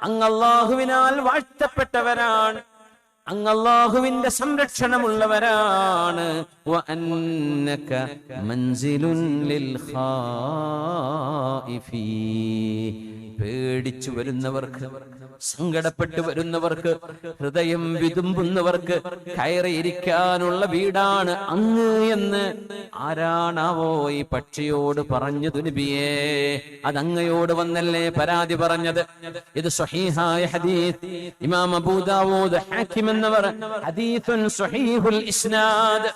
അങ്ങ് അല്ലാഹുവിനാൽ വാഴ്ത്തപ്പെട്ടവരാണ്, അങ്ങ് അല്ലാഹുവിന്റെ സംരക്ഷണമുള്ളവരാണ്. വഅന്നക മൻസിലുൻ ലിൽ ഖായിഫീ, പേടിച്ചു വരുന്നവർക്ക്, സങ്കടപ്പെട്ടു വരുന്നവർക്ക്, ഹൃദയം വിതുമ്പുന്നവർക്ക് കയറിയിരിക്കാനുള്ള വീടാണ് അങ്ങ് എന്ന് ആരാണാവോ ഈ പക്ഷിയോട് പറഞ്ഞത്? നബിയേ, അതങ്ങയോട് വന്നല്ലേ പരാതി പറഞ്ഞത്? ഇത് സ്വഹീഹായ ഹദീസ്. ഇമാം അബൂ ദാവൂദ്, ഹാക്കിം എന്നിവർ ഹദീസുൻ സ്വഹീഹുൽ ഇസ്നാദ്,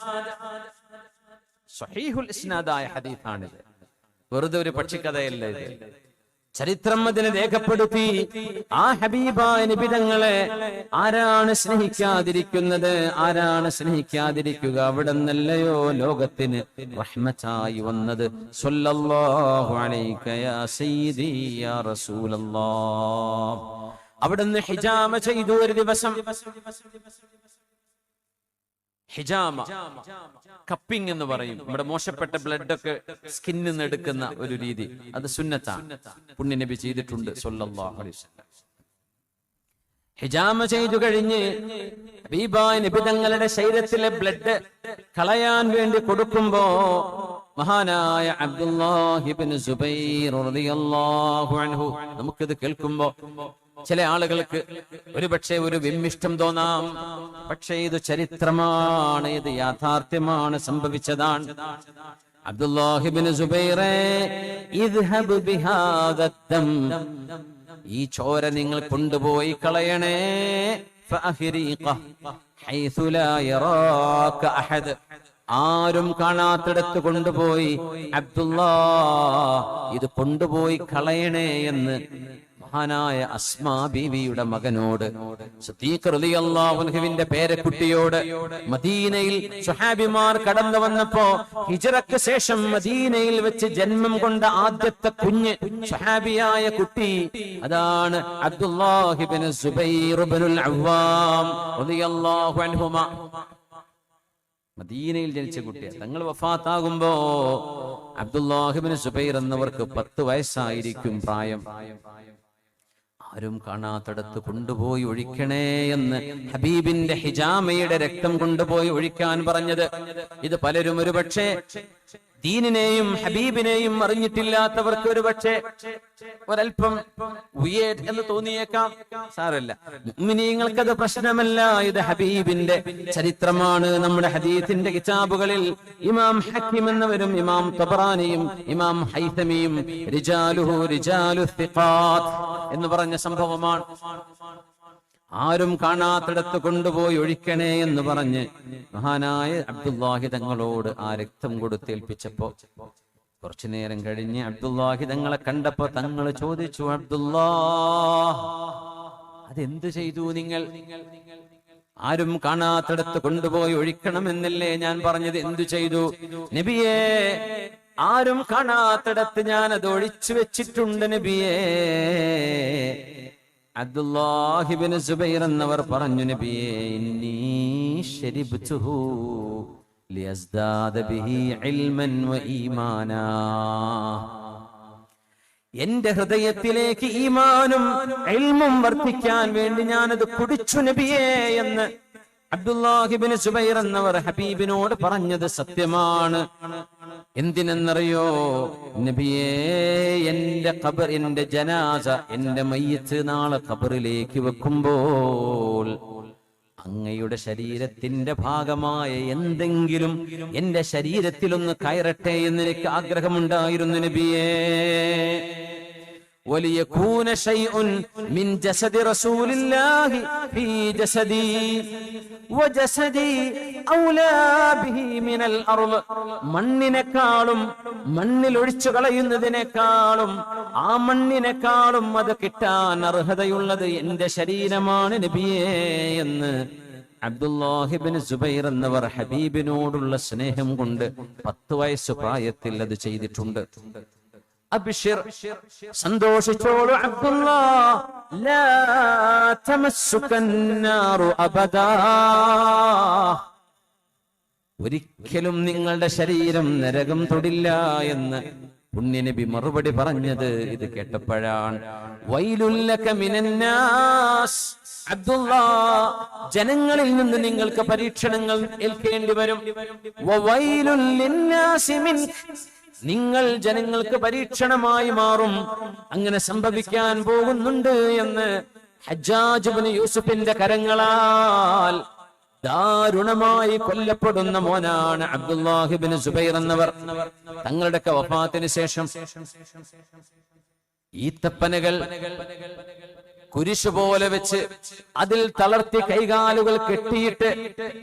സ്വഹീഹുൽ ഇസ്നാദായ ഹദീസാണിത്. വെറുതെ ഒരു പക്ഷിക്കഥയല്ല ഇത്. ചരിത്രം അതിനെ രേഖപ്പെടുത്തി. ആ ഹബീബായ നബി തങ്ങളെ ആരാണ് സ്നേഹിക്കാതിരിക്കുന്നത്? ആരാണ് സ്നേഹിക്കാതിരിക്കുക? അവിടെ നിന്നല്ലയോ ലോകത്തിന് റഹ്മത്തായി വന്നത്? സ്വല്ലല്ലാഹു അലൈക യാ സയ്യിദി യാ റസൂലല്ലാഹ്. അവിടുന്ന് ഹിജാമ ചെയ്തു ഒരു ദിവസം. ഹിജാമ, കപ്പിംഗ് എന്ന് പറയും. നമ്മുടെ മോശപ്പെട്ട ബ്ലഡ് ഒക്കെ സ്കിന്നിൽ നിന്ന് എടുക്കുന്ന ഒരു രീതി, അത് സുന്നത്താണ്, പുണ്യനബി ചെയ്തിട്ടുണ്ട് സ്വല്ലല്ലാഹു അലൈഹി വസല്ലം. ഹിജാമ ചെയ്തു കഴിഞ്ഞ് ഹബീബായ നബി തങ്ങളുടെ ശരീരത്തിലെ ബ്ലഡ് കളയാൻ വേണ്ടി കൊടുക്കുമ്പോ മഹാനായ അബ്ദുല്ലാഹി ഇബ്നു സുബൈർ റളിയല്ലാഹു അൻഹു, നമുക്കിത് കേൾക്കുമ്പോ ചില ആളുകൾക്ക് ഒരുപക്ഷെ ഒരു വിമ്മിഷ്ടം തോന്നാം. പക്ഷേ ഇത് ചരിത്രമാണ്, ഇത് യാഥാർത്ഥ്യമാണ്, സംഭവിച്ചതാണ്. അബ്ദുല്ലാഹി ഇബ്നു സുബൈറേ, ഇദ്ഹബ് ബിഹാദദ്ദം, ഈ ചോര നിങ്ങൾ കൊണ്ടുപോയി കളയണേ. ഫഅഹ്രീഖഹ് ഹൈസു ലാ യറാക അഹദ്, ആരും കാണാത്തിടത്ത് കൊണ്ടുപോയി അബ്ദുല്ലാഹ് ഇത് കൊണ്ടുപോയി കളയണേ എന്ന് മഹാനായ അസ്മാ ബീവിയുടെ മകനോട്, സിദ്ദീഖ് റളിയല്ലാഹു അൻഹുവിന്റെ പേരക്കുട്ടിയോട്, മദീനയിൽ സ്വഹാബിമാർ കടന്നു വന്നപ്പോ ഹിജ്റയ്ക്ക് ശേഷം മദീനയിൽ വെച്ച് ജന്മം കൊണ്ട ആദ്യത്തെ കുഞ്ഞ് സ്വഹാബിയായ കുട്ടി, അതാണ് അബ്ദുല്ലാഹി ഇബ്നു സുബൈർ ഇബ്നുൽ അവ്വാം റളിയല്ലാഹു അൻഹുമാ. മദീനയിൽ ജനിച്ച കുട്ടിയാണ്. തങ്ങൾ വഫാത്താകുമ്പോ അബ്ദുല്ലാഹിബ്നു സുബൈർ എന്നവർക്ക് 10 വയസ്സായിരിക്കും പ്രായം. ആരും കാണാത്തടത്ത് കൊണ്ടുപോയി ഒഴിക്കണേ എന്ന് ഹബീബിന്റെ ഹിജാമയുടെ രക്തം കൊണ്ടുപോയി ഒഴിക്കാൻ പറഞ്ഞത്. ഇത് പലരും ഒരുപക്ഷെ ദീനിനെയും ഹബീബിനെയും അറിഞ്ഞിട്ടില്ലാത്തവർക്ക് ഒരുപക്ഷെ ഒരൽപ്പം വിയേർഡ് എന്ന് തോന്നിയേക്കാം. സാരമില്ല, മുഅ്മിനീങ്ങൾക്കത് പ്രശ്നമല്ല. ഇത് ഹബീബിന്റെ ചരിത്രമാണ്. നമ്മുടെ ഹദീസിന്റെ കിതാബുകളിൽ ഇമാം ഹക്കീം എന്നവരും ഇമാം തബറാനിയും ഇമാം ഹൈതമിയും റിജാലുഹു റിജാലു സിഖാത്ത് എന്ന് പറഞ്ഞ സംഭവമാണ്. ആരും കാണാത്തിടത്ത് കൊണ്ടുപോയി ഒഴിക്കണേ എന്ന് പറഞ്ഞ് മഹാനായ അബ്ദുല്ലാഹി തങ്ങളോട് ആ രക്തം കൊടുത്തേൽപ്പിച്ചപ്പോ കുറച്ചു നേരം കഴിഞ്ഞ് അബ്ദുല്ലാഹി തങ്ങളെ കണ്ടപ്പോ തങ്ങൾ ചോദിച്ചു, അബ്ദുല്ലാ, അതെന്ത് ചെയ്തു നിങ്ങൾ? ആരും കാണാത്തിടത്ത് കൊണ്ടുപോയി ഒഴിക്കണമെന്നല്ലേ ഞാൻ പറഞ്ഞത്, എന്തു ചെയ്തു? നബിയേ, ആരും കാണാത്തിടത്ത് ഞാൻ അത് ഒഴിച്ചു വെച്ചിട്ടുണ്ട് നബിയേ. അബ്ദുല്ലാഹിബ്നു സുബൈർ എന്നവർ പറഞ്ഞു, നബിയേ, ഇന്നി ശരിബ്തുഹു ലിയസ്ദാദ ബിഹി ഇൽമൻ വ ഈമാനാ. എന്റെ ഹൃദയത്തിലേക്ക് ഈമാനും ഇൽമും വർദ്ധിക്കാൻ വേണ്ടി ഞാനത് കുടിച്ചു നബിയേ എന്ന് അബ്ദുല്ലാഹിബ്നു സുബൈർ എന്നവർ ഹബീബിനോട് പറഞ്ഞത് സത്യമാണ്. എന്തിനെന്നറിയോ നബിയേ, എന്റെ ഖബർ, എന്റെ ജനാസ, എന്റെ മയ്യിത്ത് നാളെ ഖബറിലേക്ക് വെക്കുമ്പോൾ അങ്ങയുടെ ശരീരത്തിന്റെ ഭാഗമായ എന്തെങ്കിലും എന്റെ ശരീരത്തിലൊന്ന് കയറട്ടെ എന്ന് എനിക്ക് ആഗ്രഹമുണ്ടായിരുന്നു നബിയേ. وليكون شيء من جسد رسول الله في جسدي وجسدي أولى به من الأرض. മണ്ണിനെക്കാളും, മണ്ണിൽ ഒഴിച്ചു കളയുന്നതിനേക്കാളും, ആ മണ്ണിനെക്കാളും അത് കിട്ടാൻ അർഹതയുള്ളത് എന്റെ ശരീരമാണ് നബിയേ എന്ന് അബ്ദുല്ലാഹിബ്നു സുബൈർ എന്നവർ ഹബീബിനോടുള്ള സ്നേഹം കൊണ്ട് 10 വയസ്സ് പ്രായത്തിൽ അത് ചെയ്തിട്ടുണ്ട്. അബ്ശിർ, സന്തോഷിച്ചോളൂ അബ്ദുല്ലാ, ലാ തമസ്സുകന്നാറു അബദാ. ഒരിക്കലും നിങ്ങളുടെ ശരീരം നരകം തൊടില്ല എന്ന് പുണ്യനബി മറുപടി പറഞ്ഞത് ഇത് കേട്ടപ്പോഴാണ്. വൈലുൽ ലക മിനന്നാസ്, അബ്ദുല്ലാ, ജനങ്ങളിൽ നിന്ന് നിങ്ങൾക്ക് പരീക്ഷണങ്ങൾ ഏൽക്കേണ്ടി വരും. വവൈലുൽ ലിന്നാസി മിൻക, നിങ്ങൾ ജനങ്ങൾക്ക് പരീക്ഷണമായി മാറും. അങ്ങനെ സംഭവിക്കാൻ പോകുന്നുണ്ട് എന്ന് ഹജ്ജാജ് ഇബ്നു യൂസുഫിന്റെ കരങ്ങളാൽ ദാരുണമായി കൊല്ലപ്പെടുന്ന മോനാണ് അബ്ദുല്ലാഹിബ്നു സുബൈർ എന്നവർ. തങ്ങളുടെ വഫാത്തിന് ശേഷം ഈത്തപ്പനകൾ കുരിശു പോലെ വെച്ച് അതിൽ തളർത്തി കൈകാലുകൾ കെട്ടിയിട്ട്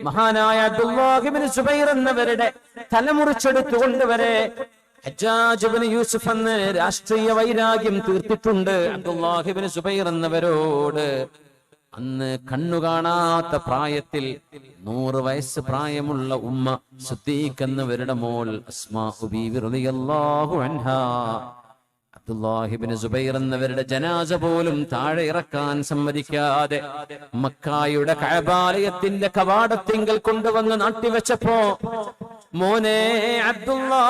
മഹാനായ അബ്ദുല്ലാഹിബ്നു സുബൈർ എന്നവരുടെ തലമുറിച്ചെടുത്തുകൊണ്ടുവരെ ഹജ്ജാജ് ഇബ്നു യൂസുഫ് എന്ന് രാഷ്ട്രീയ വൈരാഗ്യം തീർത്തിട്ടുണ്ട് അബ്ദുല്ലാഹിബ്നു സുബൈർ എന്നവരോട്. അന്ന് കണ്ണു കാണാത്ത പ്രായത്തിൽ 100 വയസ്സ് പ്രായമുള്ള ഉമ്മ സിദ്ദീഖ് എന്നവരുടെ മോൾ അസ്മാഉ ബീവി റളിയല്ലാഹു അൻഹാ അബ്ദുല്ലാഹിബ്നു സുബൈർ എന്നവരുടെ ജനാസ പോലും താഴെ ഇറക്കാൻ സമ്മതിക്കാതെ മക്കായുടെ കഅബാലയത്തിന്റെ കവാടത്തിങ്കൽ കൊണ്ടുവന്ന് നാട്ടിവെച്ചപ്പോ, മോനെ അബ്ദുല്ലാ,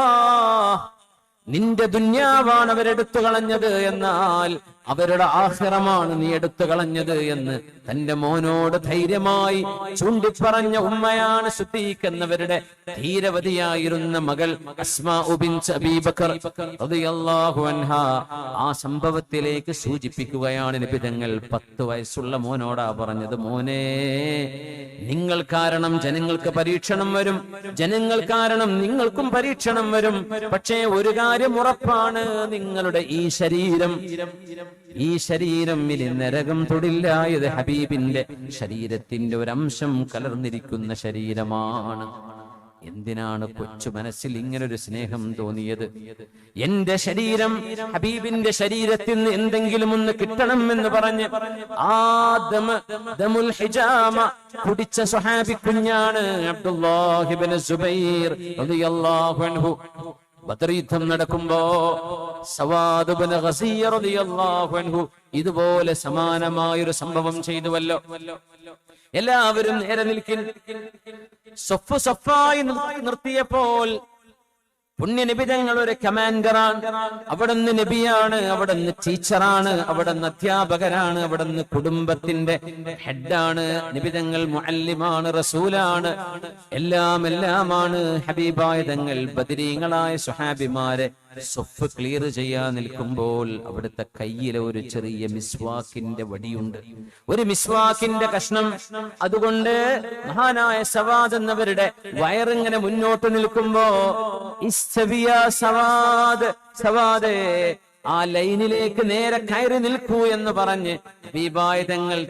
നിന്റെ ദുന്യാവാണ് അവരെടുത്തു കളഞ്ഞത്, എന്നാൽ അവരുടെ ആഖിറമാണ് നീ എടുത്തു കളഞ്ഞത് എന്ന് തന്റെ മോനോട് ധൈര്യമായി ചൂണ്ടിപ്പറഞ്ഞ ഉമ്മയാണ് സിദ്ദീഖ് എന്നവരുടെ ധീരവതിയായിരുന്ന മകൾ അസ്മാഉ ബിൻത് അബീ ബക്കർ റളിയല്ലാഹു അൻഹാ. ആ സംഭവത്തിലേക്ക് സൂചിപ്പിക്കുകയാണ് നബി തങ്ങൾ 10 വയസ്സുള്ള മോനോടാ പറഞ്ഞത്, മോനെ, നിങ്ങൾ കാരണം ജനങ്ങൾക്ക് പരീക്ഷണം വരും, ജനങ്ങൾ കാരണം നിങ്ങൾക്കും പരീക്ഷണം വരും. പക്ഷേ ഒരു കാര്യം ഉറപ്പാണ്, നിങ്ങളുടെ ഈ ശരീരം ഇനി നരകം തൊടില്ല. ഇത് ഹബീബിന്റെ ശരീരത്തിന്റെ ഒരംശം കലർന്നിരിക്കുന്ന ശരീരമാണ്. എന്തിനാണ് കൊച്ചു മനസ്സിൽ ഇങ്ങനൊരു സ്നേഹം തോന്നിയത്? എന്റെ ശരീരം ഹബീബിന്റെ ശരീരത്തിൽ നിന്ന് എന്തെങ്കിലും ഒന്ന് കിട്ടണം എന്ന് പറഞ്ഞ് ദമുൽ ഹിജാമ കുടിച്ച സ്വഹാബി കുഞ്ഞാണ് അബ്ദുല്ലാഹിബ്നു സുബൈർ റളിയല്ലാഹു അൻഹു. ബദർ യുദ്ധം നടക്കുമ്പോ സവാദ് ഇബ്നു ഗസിയ റളിയല്ലാഹു അൻഹു ഇതുപോലെ സമാനമായൊരു സംഭവം ചെയ്തുവല്ലോ. എല്ലാവരും നേരെ നിൽക്കിൻ. സൊഫ് സൊഫായി നിർത്തിയപ്പോൾ പുണ്യ നബി തങ്ങൾ ഒരു കമാൻഡറാണ്. അവിടുന്ന് നബിയാണ്, അവിടുന്ന് ടീച്ചറാണ്, അവിടുന്ന് അധ്യാപകരാണ്, അവിടുന്ന് കുടുംബത്തിന്റെ ഹെഡാണ്. നബി തങ്ങൾ മുഅല്ലിമാണ്, റസൂലാണ്, എല്ലാമാണ്. ഹബീബായ തങ്ങൾ ബദരീങ്ങളായ സ്വഹാബിമാരെ സൊഫ് ക്ലിയർ ചെയ്യാൻ നിൽക്കുമ്പോൾ അവിടുത്തെ കയ്യിലെ ഒരു ചെറിയ മിസ്വാക്കിന്റെ വടിയുണ്ട്, ഒരു മിസ്വാക്കിന്റെ കഷ്ണം. അതുകൊണ്ട് മഹാനായ സവാദ് എന്നവരുടെ വയറിങ്ങനെ മുന്നോട്ട് നിൽക്കുമ്പോ സവാദ് ആ ലൈനിലേക്ക് നേരെ കയറി നിൽക്കൂ എന്ന് പറഞ്ഞ് ഹബീബായ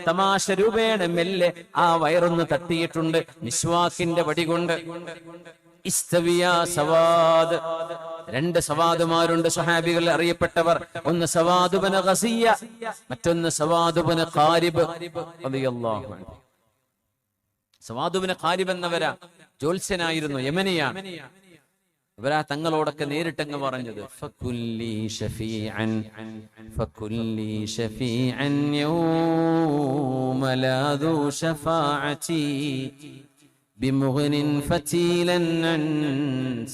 തമാശ രൂപേണ മെല്ലെ ആ വയറൊന്ന് തട്ടിയിട്ടുണ്ട് മിസ്വാക്കിന്റെ വടി കൊണ്ട്. സവാദ്. രണ്ട് സവാദുമാരുണ്ട് സ്വഹാബികൾ അറിയപ്പെട്ടവർ. ഒന്ന് സവാദ് ഇബ്നു ഗസിയ, മറ്റൊന്ന് സവാദ് ഇബ്നു ഖാരിബ് റളിയല്ലാഹു അൻഹു. സവാദ് ഇബ്നു ഖാരിബ് എന്നവരാ ജോത്സ്യനായിരുന്നു, യമനിയാണ്. ഇവരാ തങ്ങളോടൊക്കെ നേരിട്ടങ്ങ് പറഞ്ഞത് ഫകുല്ലി ഷഫീഅൻ യൗമ ലാ ദു ശഫാഅതി ബിമുഗ്നിൻ ഫതീലൻ അൻ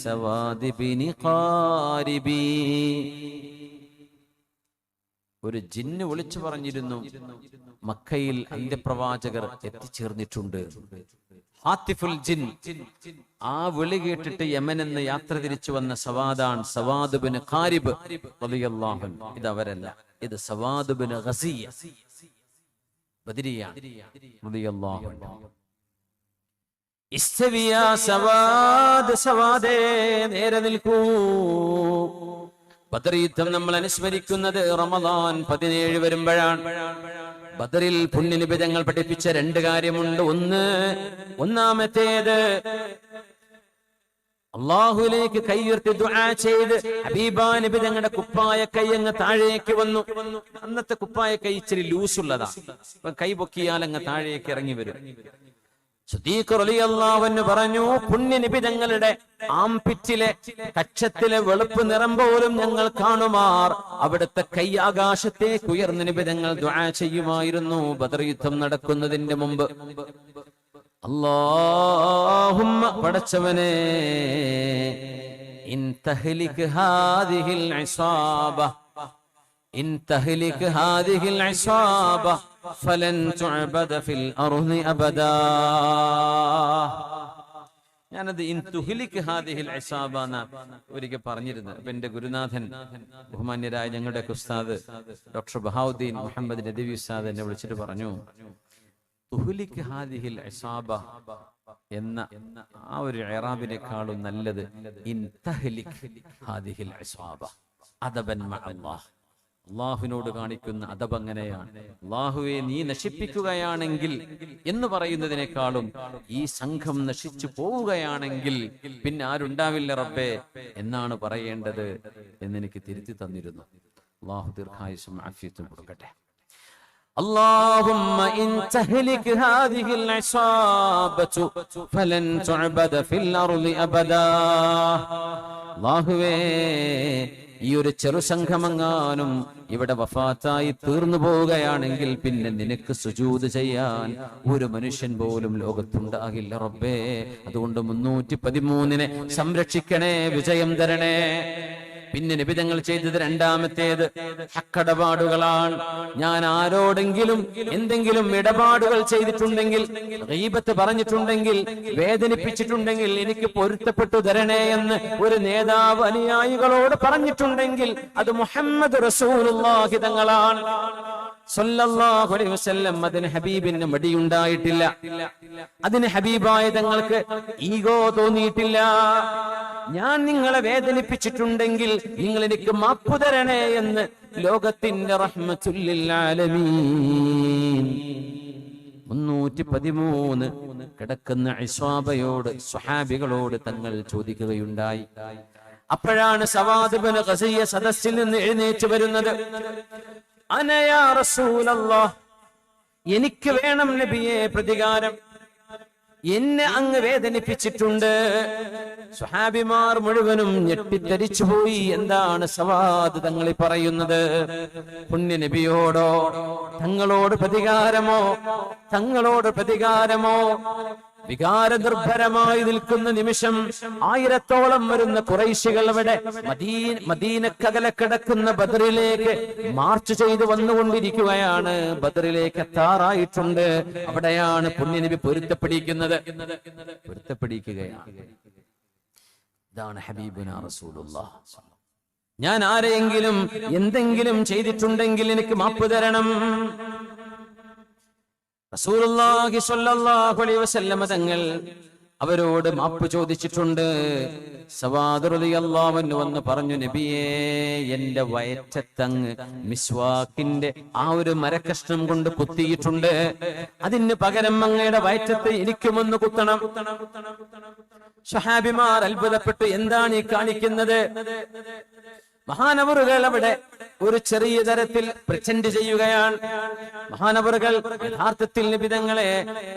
സവാദ് ഇബ്നു ഖാരിബി. ഒരു ജിന്ന് വിളിച്ചു പറഞ്ഞിരുന്നു, മക്കയിൽ അന്ത്യപ്രവാചകർ എത്തിച്ചേർന്നിട്ടുണ്ട്. ഹാത്തിഫുൽ ജിൻ. ആ വിളി കേട്ടിട്ട് യമനെന്ന് യാത്ര തിരിച്ചു വന്ന സവാദാണ് സവാദ് ഇബ്നു ഖാരിബ് റളിയല്ലാഹു അൻഹു. ഇത് അവരല്ല, ഇത് സവാദ് ഇബ്നു ഗസിയ ബദരിയാണ് റളിയല്ലാഹു അൻഹു. ഇസ്തവിയ സവാദ്, സവാദേ നേരെ നിൽക്കൂ. ബദർ യുദ്ധം നമ്മൾ അനുസ്മരിക്കുന്നത് റമദാൻ 17 വരുമ്പോഴാണ്. ബദറിൽ പുണ്യനബി തങ്ങൾ പഠിപ്പിച്ച രണ്ട് കാര്യമുണ്ട്. ഒന്നാമത്തേത് അല്ലാഹുവിലേക്ക് കൈയുയർത്തി ദുആ ചെയ്ത് ഹബീബാ നബി തങ്ങളുടെ കുപ്പായ കൈ അങ്ങ് താഴേക്ക് വന്നു. അന്നത്തെ കുപ്പായ കൈ ഇച്ചിരി ലൂസുള്ളതാ, കൈ പൊക്കിയാൽ അങ്ങ് താഴേക്ക് ഇറങ്ങി വരും. സിദ്ദീഖ് റളിയല്ലാഹു അൻഹു പറഞ്ഞു, പുണ്യ നബി തങ്ങളുടെ ആംപിറ്റിലെ കക്ഷത്തിലെ വെളുപ്പ് നിറം പോലും ഞങ്ങൾ കാണുമാർ അവിടുത്തെ കൈ ആകാശത്തേക്ക് ഉയർന്ന നബി തങ്ങൾ ദുആ ചെയ്യുമായിരുന്നു. ബദർ യുദ്ധം നടക്കുന്നതിന്റെ മുമ്പ് അല്ലാഹുമ്മ പടച്ചവനേ ഇൻ തഹ്ലിക് ഹാദിഹിൽ ഇസാബ ഇൻ തഹ്ലിക് ഹാദിഹിൽ ഇസാബ ഫലൻ തുഅബദ ഫിൽ അർളി അബദാ. ഞാനത് ഇൻ തുഹ്ലിക് ഹാദിഹിൽ ഇസാബ എന്ന് ഒരിക്കൽ പറഞ്ഞിരുന്നു. അപ്പൊ എന്റെ ഗുരുനാഥൻ ബഹുമാന്യരായ ഞങ്ങളുടെ ഉസ്താദ് ഡോക്ടർ ബഹാവുദ്ദീൻ മുഹമ്മദ് നദവി ഉസ്താദ് എന്നെ വിളിച്ചിട്ട് പറഞ്ഞു, തുഹ്ലിക് ഹാദിഹിൽ ഇസാബ എന്ന ആ ഒരു ഇറാബിനേക്കാളും നല്ലത് ഇൻ തഹ്ലിക് ഹാദിഹിൽ ഇസാബ അദബൻ മഅല്ലാഹ്. അള്ളാഹുവിനോട് കാണിക്കുന്ന അദബ് അങ്ങനെയാണ്. അള്ളാഹുവെ നീ നശിപ്പിക്കുകയാണെങ്കിൽ എന്ന് പറയുന്നതിനേക്കാളും ഈ സംഘം നശിച്ചു പോവുകയാണെങ്കിൽ പിന്നെ ആരുണ്ടാവില്ല റബ്ബേ എന്നാണ് പറയേണ്ടത് എന്നെനിക്ക് തിരുത്തി തന്നിരുന്നു. അള്ളാഹു ദീർഘായുസ്സും ആഫിയത്തും കൊടുക്കട്ടെ. اللهم إن تهلك هذه العصابة فلن تعبد في الأرض أبدا. അല്ലാഹുവേ ഈ ഒരു ചെറുസംഘമെങ്ങാനും ഇവിടെ വഫാത്തായി തീർന്നു പോവുകയാണെങ്കിൽ പിന്നെ നിനക്ക് സുജൂദ് ചെയ്യാൻ ഒരു മനുഷ്യൻ പോലും ലോകത്തുണ്ടാകില്ല റബ്ബേ. അതുകൊണ്ട് 313 സംരക്ഷിക്കണേ, വിജയം തരണേ. പിന്നെ നബി തങ്ങൾ ചെയ്തത് രണ്ടാമത്തേത് ഹക്കടപാടുകളാണ്. ഞാൻ ആരോടെങ്കിലും എന്തെങ്കിലും ഇടപാടുകൾ ചെയ്തിട്ടുണ്ടെങ്കിൽ, ഗീബത്ത് പറഞ്ഞിട്ടുണ്ടെങ്കിൽ, വേദനിപ്പിച്ചിട്ടുണ്ടെങ്കിൽ എനിക്ക് പൊരുത്തപ്പെട്ടു തരണേ എന്ന് ഒരു നേതാവ് അനുയായികളോട് പറഞ്ഞിട്ടുണ്ടെങ്കിൽ അത് മുഹമ്മദ് റസൂലുള്ളാഹി തങ്ങളാണ് സല്ലല്ലാഹു അലൈഹി വസല്ലം. അതിന് ഹബീബിന് മടിയുണ്ടായിട്ടില്ല, അതിന് ഹബീബായ തങ്ങൾക്ക് ഈഗോ തോന്നിയിട്ടില്ല. ഞാൻ നിങ്ങളെ വേദനിപ്പിച്ചിട്ടുണ്ടെങ്കിൽ നിങ്ങൾ എനിക്ക് മാപ്പ് തരണേ എന്ന് ലോകത്തിന്റെ റഹ്മത്തുൽ ലിൽ ആലമീൻ 313 കിടക്കുന്ന ഇസ്വാബയോട് സ്വഹാബികളോട് തങ്ങൾ ചോദിക്കുകയുണ്ടായി. അപ്പോഴാണ് സവാദ് ഇബ്നു ഖസിയ സദസ്സിൽ നിന്ന് എഴുന്നേറ്റ് വരുന്നത്. അനയാ റസൂലല്ലാഹ്, എനിക്ക് വേണം നബിയെ പ്രതികാരം. എന്നെ അങ്ങ് വേദനിപ്പിച്ചിട്ടുണ്ട്. സ്വഹാബിമാർ മുഴുവനും ഞെട്ടിത്തരിച്ചു പോയി. എന്താണ് സവാദ് തങ്ങളി പറയുന്നത്? പുണ്യ നബിയോടോ തങ്ങളോട് പ്രതികാരമോ? വികാരനിർഭരമായി നിൽക്കുന്ന നിമിഷം 1000-ഓളം വരുന്ന ഖുറൈശികൾ അവിടെ മദീനക്കകലെ കിടക്കുന്ന ബദറിലേക്ക് മാർച്ച് ചെയ്ത് വന്നുകൊണ്ടിരിക്കുകയാണ്. ബദറിലേക്ക് എത്താറായിട്ടുണ്ട്. അവിടെയാണ് പുണ്യനബി പൊരുത്തപ്പെടിക്കുകയാണ്. ഇതാണ് ഹബീബുനാ റസൂലുള്ളാഹ്. ഞാൻ ആരെയെങ്കിലും എന്തെങ്കിലും ചെയ്തിട്ടുണ്ടെങ്കിൽ എനിക്ക് മാപ്പ് തരണം. റസൂലുള്ളാഹി സ്വല്ലല്ലാഹു അലൈഹി വസല്ലം തങ്ങൾ അവരോട് മാപ്പ് ചോദിച്ചിട്ടുണ്ട്. സവാദ് റളിയല്ലാഹു അൻഹു വന്ന് പറഞ്ഞു, നബിയേ, എന്റെ വയറ്റത്തങ്ങ് മിസ്വാക്കിന്റെ ആ ഒരു മരക്കഷ്ണം കൊണ്ട് കുത്തിയിട്ടുണ്ട്. അതിന് പകരം അങ്ങയുടെ വയറ്റത്ത് എനിക്കുമൊന്ന് കുത്തണം. സ്വഹാബിമാർ അത്ഭുതപ്പെട്ടു. എന്താണ് ഈ കാണിക്കുന്നത്? മഹാനവറുകൾ അവിടെ ഒരു ചെറിയ തരത്തിൽ പ്രചൻഡ് ചെയ്യുകയാണ്. മഹാനവറുകൾ യഥാർത്ഥത്തിൽ നബി തങ്ങളെ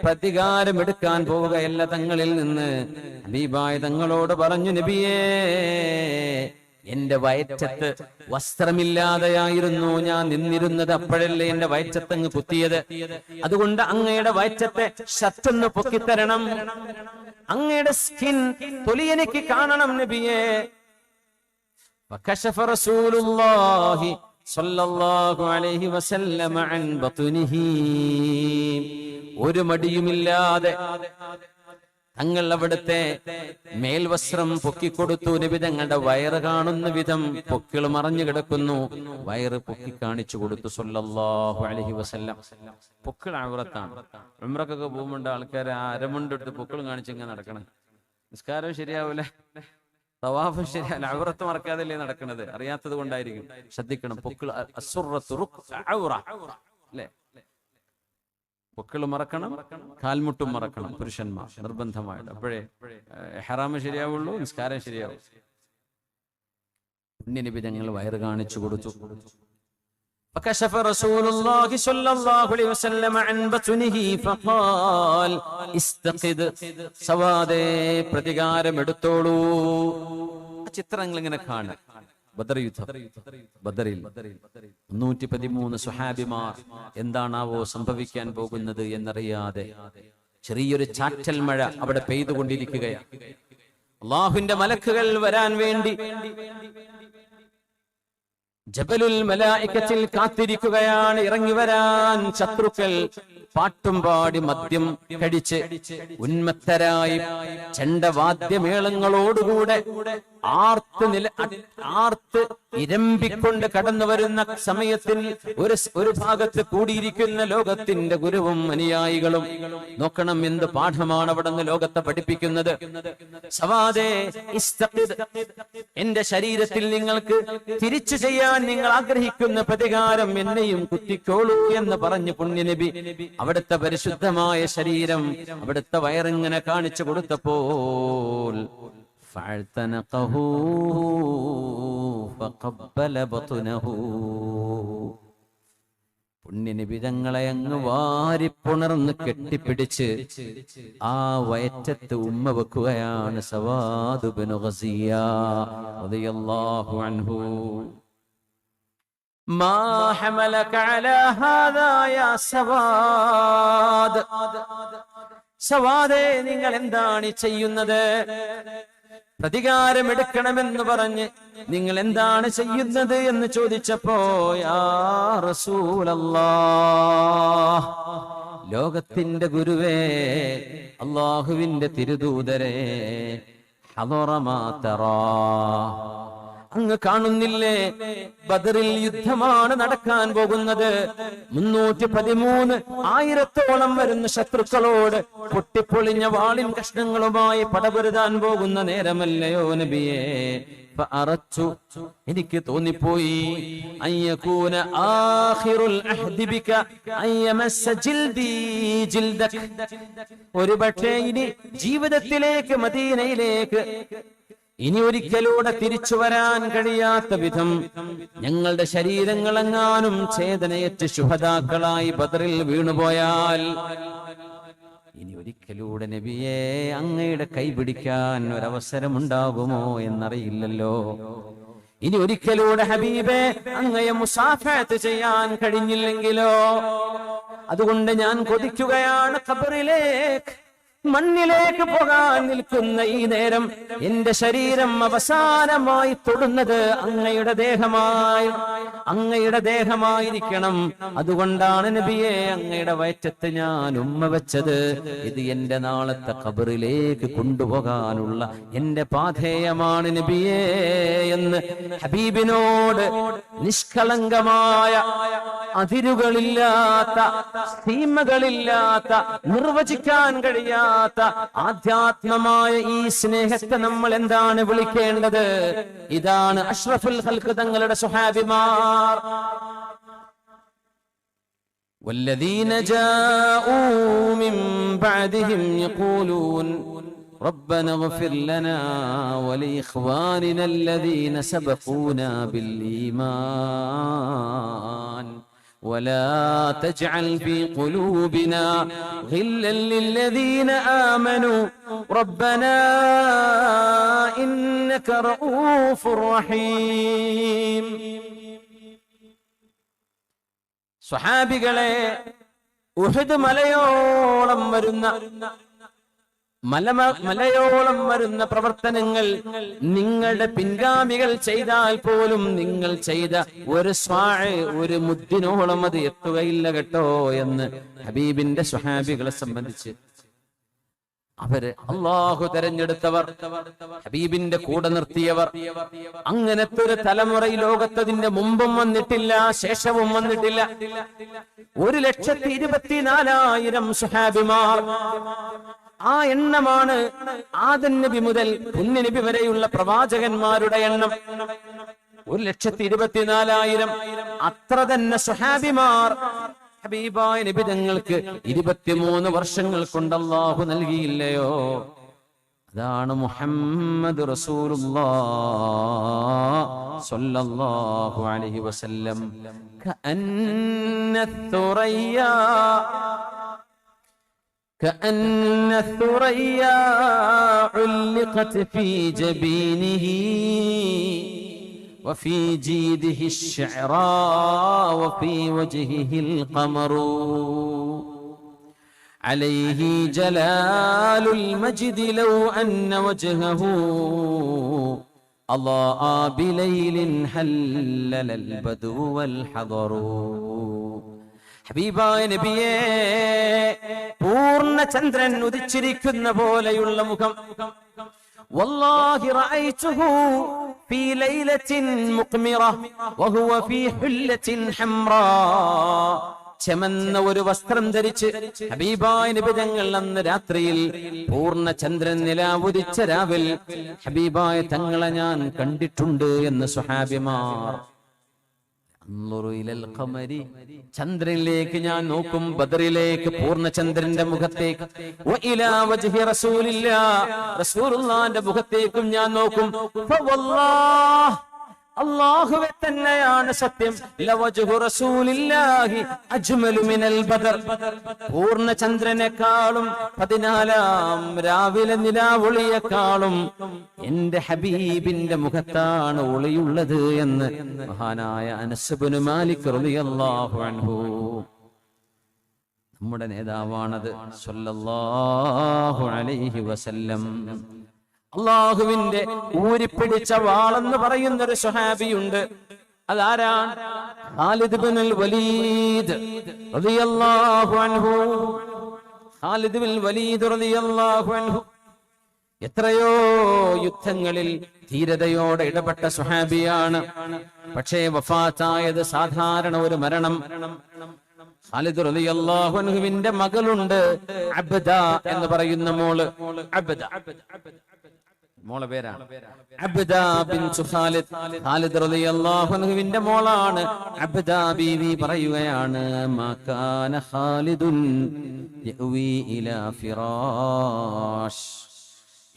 പ്രതികാരമെടുക്കാൻ പോവുകയല്ല. തങ്ങളിൽ നിന്ന് ഹബീബായ തങ്ങളോട് പറഞ്ഞു, നബിയേ, എന്റെ വയറ്റത്ത് വസ്ത്രമില്ലാതെയായിരുന്നു ഞാൻ നിന്നിരുന്നത്. അപ്പോഴല്ലേ എന്റെ വയറ്റത്തങ്ങ് കുത്തിയത്. അതുകൊണ്ട് അങ്ങയുടെ വയറ്റത്തെ ഷർട്ടൊന്ന് പൊക്കിത്തരണം. അങ്ങയുടെ സ്കിൻ തൊലി എനിക്ക് കാണണം നബിയേ. فكشف رسول الله صلى الله عليه وسلم عن بطنه. ഒരു മടിയുമില്ലാതെ തങ്ങൾ അവിടുത്തെ മേൽവസ്ത്രം പൊക്കിക്കൊടുത്തു. നബി തങ്ങളുടെ വയറ് കാണുന്ന വിധം പൊക്കിൾ മറഞ്ഞു കിടക്കുന്നു. വയറ് പൊക്കി കാണിച്ചു കൊടുത്തു സല്ലല്ലാഹു അലൈഹി വസല്ലം. പൊക്കിൾ ഔറത്താണ്. ഉംറക്കൊക്കെ പോകുമ്പോൾ ആൾക്കാർ അരമുണ്ടെടുത്ത് പൊക്കിൾ കാണിച്ചിങ്ങനെ നടക്കണം. നിസ്കാരം ശരിയാവൂല, തവാഫ് ശരിയല്ല, ഔറത്ത് മറക്കാതല്ലേ നടക്കുന്നത്. അറിയാത്തത് കൊണ്ടായിരിക്കും. ശ്രദ്ധിക്കണം. പൊക്കിൾ അല്ലേ? പൊക്കിൾ മറക്കണം, കാൽമുട്ടും മറക്കണം പുരുഷന്മാർ നിർബന്ധമായിട്ട്. അപ്പോഴേ ഇഹ്റാം ശരിയാവുള്ളൂ, നിസ്കാരം ശരിയാവും. പുണ്യനബി തങ്ങൾ വയറ് കാണിച്ചു കൊടുത്തു. فكشف رسول الله صلى الله عليه وسلم عن بطنه فقال استقد. സവാദേ, പ്രതികാരം എടുത്തോളൂ. ചിത്രങ്ങൾ ഇങ്ങനെ കാണാം. ബദർ യുദ്ധം, ബദറിൽ 313 സ്വഹാബിമാർ എന്താണാവോ സംഭവിക്കാൻ പോകുന്നത് എന്നറിയാതെ ചെറിയൊരു ചാറ്റൽ മഴ അവിടെ പെയ്തുകൊണ്ടിരിക്കുകയാണ്. അല്ലാഹുവിന്റെ മലക്കുകൾ വരാൻ വേണ്ടി ജബലുൽ മലായികത്തിൽ കാത്തിരിക്കുകയാണ്. ഇറങ്ങി വരാൻ ശത്രുക്കൾ പാട്ടും പാടി മദ്യം കഴിച്ച് ഉന്മത്തരായി ചെണ്ടവാദ്യമേളങ്ങളോടുകൂടെ ആർത്ത് ഇരമ്പിക്കൊണ്ട് കടന്നു വരുന്ന സമയത്തിൽ ഒരു ഭാഗത്ത് കൂടിയിരിക്കുന്ന ലോകത്തിന്റെ ഗുരുവും അനുയായികളും നോക്കണം എന്ത് പാഠമാണ് അവിടെ നിന്ന് ലോകത്തെ പഠിപ്പിക്കുന്നത്. സവാദേ ഇസ്തഖിദ്, എന്റെ ശരീരത്തിൽ നിങ്ങൾക്ക് തിരിച്ചു ചെയ്യാൻ നിങ്ങൾ ആഗ്രഹിക്കുന്ന പ്രതികാരം എന്നെയും കുത്തിക്കോളൂ എന്ന് പറഞ്ഞു പുണ്യനബി അവിടുത്തെ പരിശുദ്ധമായ ശരീരം അവിടുത്തെ വയറിങ്ങനെ കാണിച്ചു കൊടുത്തപ്പോൾ فاعتنقه فقبل بطنه. പുണ്യനബി തങ്ങളെ അങ്ങ് വാരിപ്പുണർന്ന് കെട്ടിപ്പിടിച്ച് ആ വയറ്റത്ത് ഉമ്മ വെക്കുകയാണ് സവാദ് ഇബ്നു ഗസിയ റളിയല്ലാഹു അൻഹു. മാ ഹമലക അലാ ഹാദാ യാ സവാദ്. സവാദേ, നിങ്ങൾ എന്താണ് ചെയ്യുന്നത്? പ്രതികാരമെടുക്കണമെന്ന് പറഞ്ഞ് നിങ്ങൾ എന്താണ് ചെയ്യുന്നത് എന്ന് ചോദിച്ചപ്പോ യാ റസൂലല്ലാഹ്, ലോകത്തിന്റെ ഗുരുവേ, അല്ലാഹുവിന്റെ തിരുദൂതരേ, ഹദറ മാ തറാ, അങ്ങ് കാണുന്നില്ലേ ബദറിൽ യുദ്ധമാണ് നടക്കാൻ പോകുന്നത്. 313,000-ഓളം വരുന്ന ശത്രുക്കളോട് പൊട്ടിപ്പൊളിഞ്ഞ വാളിൻ കഷ്ണങ്ങളുമായി പടപൊരുതാൻ പോകുന്ന നേരമല്ലയോ നബിയേ? ഫഅറച്ചു, എനിക്ക് തോന്നിപ്പോയി അയ്യകൂന ആഖിറുൽ അഹ്ദി ബിക അയ്യമസ്സ ജിൽദി ജിൽദക. ഒരുപക്ഷേ ഇനി ജീവിതത്തിലേക്ക് മദീനയിലേക്ക് ഇനി ഒരിക്കലൂടെ തിരിച്ചു വരാൻ കഴിയാത്ത വിധം ഞങ്ങളുടെ ശരീരങ്ങളെങ്ങാനും ഛേദനയേറ്റ് ശുഹദാക്കളായി ബദറിൽ വീണുപോയാൽ ഇനി ഒരിക്കലൂടെ നബിയെ അങ്ങയുടെ കൈ പിടിക്കാൻ ഒരവസരമുണ്ടാകുമോ എന്നറിയില്ലല്ലോ. ഇനി ഒരിക്കലൂടെ ഹബീബെ അങ്ങയെ മുസാഫഹത്ത് ചെയ്യാൻ കഴിഞ്ഞില്ലെങ്കിലോ? അതുകൊണ്ട് ഞാൻ കൊതിക്കുകയാണ് ഖബറിലേക്ക്, മണ്ണിലേക്ക് പോകാൻ നിൽക്കുന്ന ഈ നേരം എന്റെ ശരീരം അവസാനമായി തൊടുന്നത് അങ്ങയുടെ ദേഹമായിരിക്കണം. അതുകൊണ്ടാണ് നബിയെ അങ്ങയുടെ വയറ്റത്ത് ഞാൻ ഉമ്മ വെച്ചത്. ഇത് എന്റെ നാളത്തെ ഖബറിലേക്ക് കൊണ്ടുപോകാനുള്ള എന്റെ പാഥേയമാണ് നബിയെ എന്ന് ഹബീബിനോട് നിഷ്കളങ്കമായ, അതിരുകളില്ലാത്ത, സീമകളില്ലാത്ത, നിർവചിക്കാൻ കഴിയാത്ത ആധ്യാത്മമായ ഈ സ്നേഹത്തെ നമ്മൾ എന്താണ് വിളിക്കേണ്ടത്? ഇതാണ് അഷ്റഫുൽ ഖൽഖ് തങ്ങളുടെ സ്വഹാബിമാർ. والذين جاءوا من بعدهم يقولون ربنا اغفر لنا ولإخواننا الذين سبقونا بالإيمان ولا تجعل في قلوبنا غلا للذين آمنوا ربنا إنك رؤوف رحيم. സ്വഹാബികളെ, ഉഹദ് മലയോളം വരുന്ന പ്രവർത്തനങ്ങൾ നിങ്ങളുടെ പിൻഗാമികൾ ചെയ്താൽ പോലും നിങ്ങൾ ചെയ്ത ഒരു മുദ്ദിനോളം അത് എത്തുകയില്ല കേട്ടോ എന്ന് ഹബീബിന്റെ സ്വഹാബികളെ സംബന്ധിച്ച്. അവര് അല്ലാഹു തെരഞ്ഞെടുത്തവർ, ഹബീബിന്റെ കൂടെ നിർത്തിയവർ. അങ്ങനത്തെ ഒരു തലമുറ ഈ ലോകത്തതിന്റെ മുമ്പും വന്നിട്ടില്ല, ശേഷവും വന്നിട്ടില്ല. 1,24,000 സ്വഹാബിമാർ. ആ എണ്ണമാണ് ആദം നബി മുതൽ പുണ്യ നബി വരെയുള്ള പ്രവാചകന്മാരുടെ എണ്ണം. 1,24,000. അത്ര തന്നെ സ്വഹാബിമാർ ഹബീബായ നബി തങ്ങൾക്ക് 23 വർഷങ്ങൾ കൊണ്ട് അല്ലാഹു നൽകിയില്ലയോ? അതാണ് മുഹമ്മദ് റസൂലുള്ളാഹ് സ്വല്ലല്ലാഹു അലൈഹി വസല്ലം. كأن الثريا علقت في جبينه وفي جيده الشعراء وفي وجهه القمر عليه جلال المجد لو أن وجهه أضاء بليل حلل البدو والحضر. ഹബീബായ നബിയേ, പൂർണ്ണ ചന്ദ്രൻ ഉദിച്ചിരിക്കുന്ന പോലെയുള്ള മുഖം. വല്ലാഹി റഅയ്തുഹു ഫീ ലൈലത്തിൻ മുഖ്മിറ വഹുവ ഫീ ഹുല്ലത്തിൻ ഹംറാ. ചെമന്ന ഒരു വസ്ത്രം ധരിച്ച് ഹബീബായ നബി തങ്ങൾ അന്ന് രാത്രിയിൽ, പൂർണ്ണ ചന്ദ്രൻ നിലാവുദിച്ച രാവിൽ ഹബീബായ തങ്ങളെ ഞാൻ കണ്ടിട്ടുണ്ട് എന്ന് സ്വഹാബിമാർ. ചന്ദ്രനിലേക്ക് ഞാൻ നോക്കും, ബദറിലേക്ക്, പൂർണ്ണചന്ദ്രന്റെ മുഖത്തേക്ക്. റസൂലുള്ളാഹിന്റെ മുഖത്തേക്കും ഞാൻ നോക്കും. അല്ലാഹുവേ തന്നെയാണ് സത്യം. ലവജ്ഹു റസൂലില്ലാഹി അജ്മലു മിനൽ ബദർ. പൂർണ്ണ ചന്ദ്രനേക്കാളും 14-ാം രാവിലെ നിലാവൊളിയേക്കാളും എന്റെ ഹബീബിന്റെ മുഖത്താണ് ഒളിയുള്ളത് എന്ന് മഹാനായ അനസ് ഇബ്നു മാലിക് റളിയല്ലാഹു അൻഹു, നമ്മുടെ നേതാവാണത് സ്വല്ലല്ലാഹു അലൈഹി വസല്ലം. അള്ളാഹുവിന്റെ ഊരിപ്പിടിച്ച വാളെന്ന് പറയുന്ന ഒരു സ്വഹാബിയുണ്ട്. അതാരാണ്? ഖാലിദ് ഇബ്നുൽ വലീദ് റളിയല്ലാഹു അൻഹു. ഖാലിദ് ഇബ്നുൽ വലീദ് റളിയല്ലാഹു അൻഹു എത്രയോ യുദ്ധങ്ങളിൽ ധീരതയോടെ ഇടപെട്ട സ്വഹാബിയാണ്. പക്ഷേ വഫാത്തായത് സാധാരണ ഒരു മരണം. ഖാലിദ് റളിയല്ലാഹു അൻഹുവിന്റെ മകളുണ്ട്, അബ്ദ എന്ന് പറയുന്ന മോള്. മോളെ പേരാണ് അബ്ദ ബിൻതു ഖാലിദ്. ഖാലിദ് റളിയല്ലാഹു അൻഹുവിന്റെ മോളാണ് അബ്ദ ബീവി. പറയുകയാണ്, മാ കാന ഖാലിദുൻ യഅവി ഇലാ ഫിറാഷ്.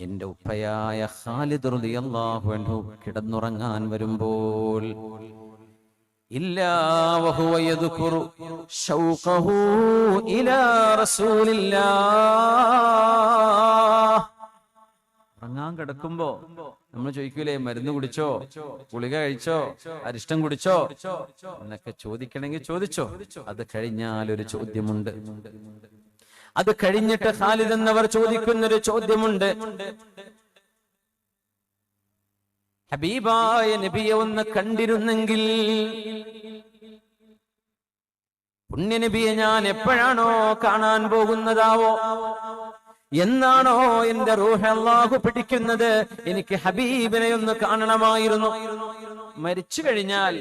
എന്റെ ഉപ്പയായ ഖാലിദ് റളിയല്ലാഹു അൻഹു കിടന്നുറങ്ങാൻ വരുമ്പോൾ ഇല്ലാ വഹുവ യദ്കുറു ശൗഖഹു ഇലാ റസൂലില്ലാഹ്. ഉറങ്ങാൻ കിടക്കുമ്പോ നമ്മൾ ചോദിക്കൂലേ, മരുന്ന് കുടിച്ചോ, ഗുളിക കഴിച്ചോ, അരിഷ്ടം കുടിച്ചോ എന്നൊക്കെ ചോദിക്കണമെങ്കിൽ ചോദിച്ചോ. അത് കഴിഞ്ഞാൽ ഒരു ചോദ്യമുണ്ട്. അത് കഴിഞ്ഞിട്ട് ഖാലിദ് എന്നവർ ചോദിക്കുന്നൊരു ചോദ്യമുണ്ട്. ഹബീബായ നബിയെ ഒന്ന് കണ്ടിരുന്നെങ്കിൽ, പുണ്യനബിയെ ഞാൻ എപ്പോഴാണോ കാണാൻ പോകുന്നതാവോ, എന്നാണോ എന്റെ റൂഹ് അല്ലാഹു പിടിക്കുന്നത്, എനിക്ക് ഹബീബിനെ ഒന്ന് കാണണമായിരുന്നു. മരിച്ചു കഴിഞ്ഞാൽ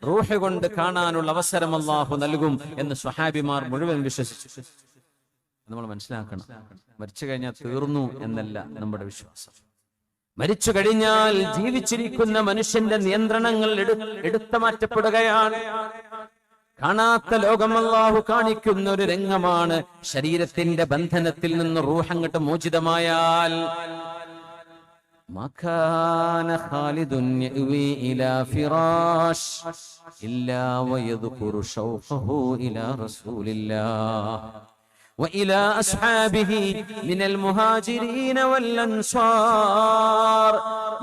റൂഹ് കൊണ്ട് കാണാനുള്ള അവസരം അല്ലാഹു നൽകും എന്ന് സ്വഹാബിമാർ മുഴുവൻ വിശ്വസിച്ചു. നമ്മൾ മനസ്സിലാക്കണം, മരിച്ചു കഴിഞ്ഞാൽ തീർന്നു എന്നല്ല നമ്മുടെ വിശ്വാസം. മരിച്ചു കഴിഞ്ഞാൽ ജീവിച്ചിരിക്കുന്ന മനുഷ്യന്റെ നിയന്ത്രണങ്ങൾ എടുത്തു മാറ്റപ്പെടുകയാണ്. കാണാത്ത ലോകം അല്ലാഹു കാണിക്കുന്ന ഒരു രംഗമാണ്. ശരീരത്തിന്റെ ബന്ധനത്തിൽ നിന്ന് റൂഹ് അങ്ങോട്ട് മോചിതമായാൽ, മകാന ഖാലിദുൻ യഅ്വി ഇലാ ഫിറാശ് ഇല്ലാ വയദ്കുറു ശൗഖഹു ഇലാ റസൂലില്ലാഹ് وإلى أصحابه من المهاجرين والأنصار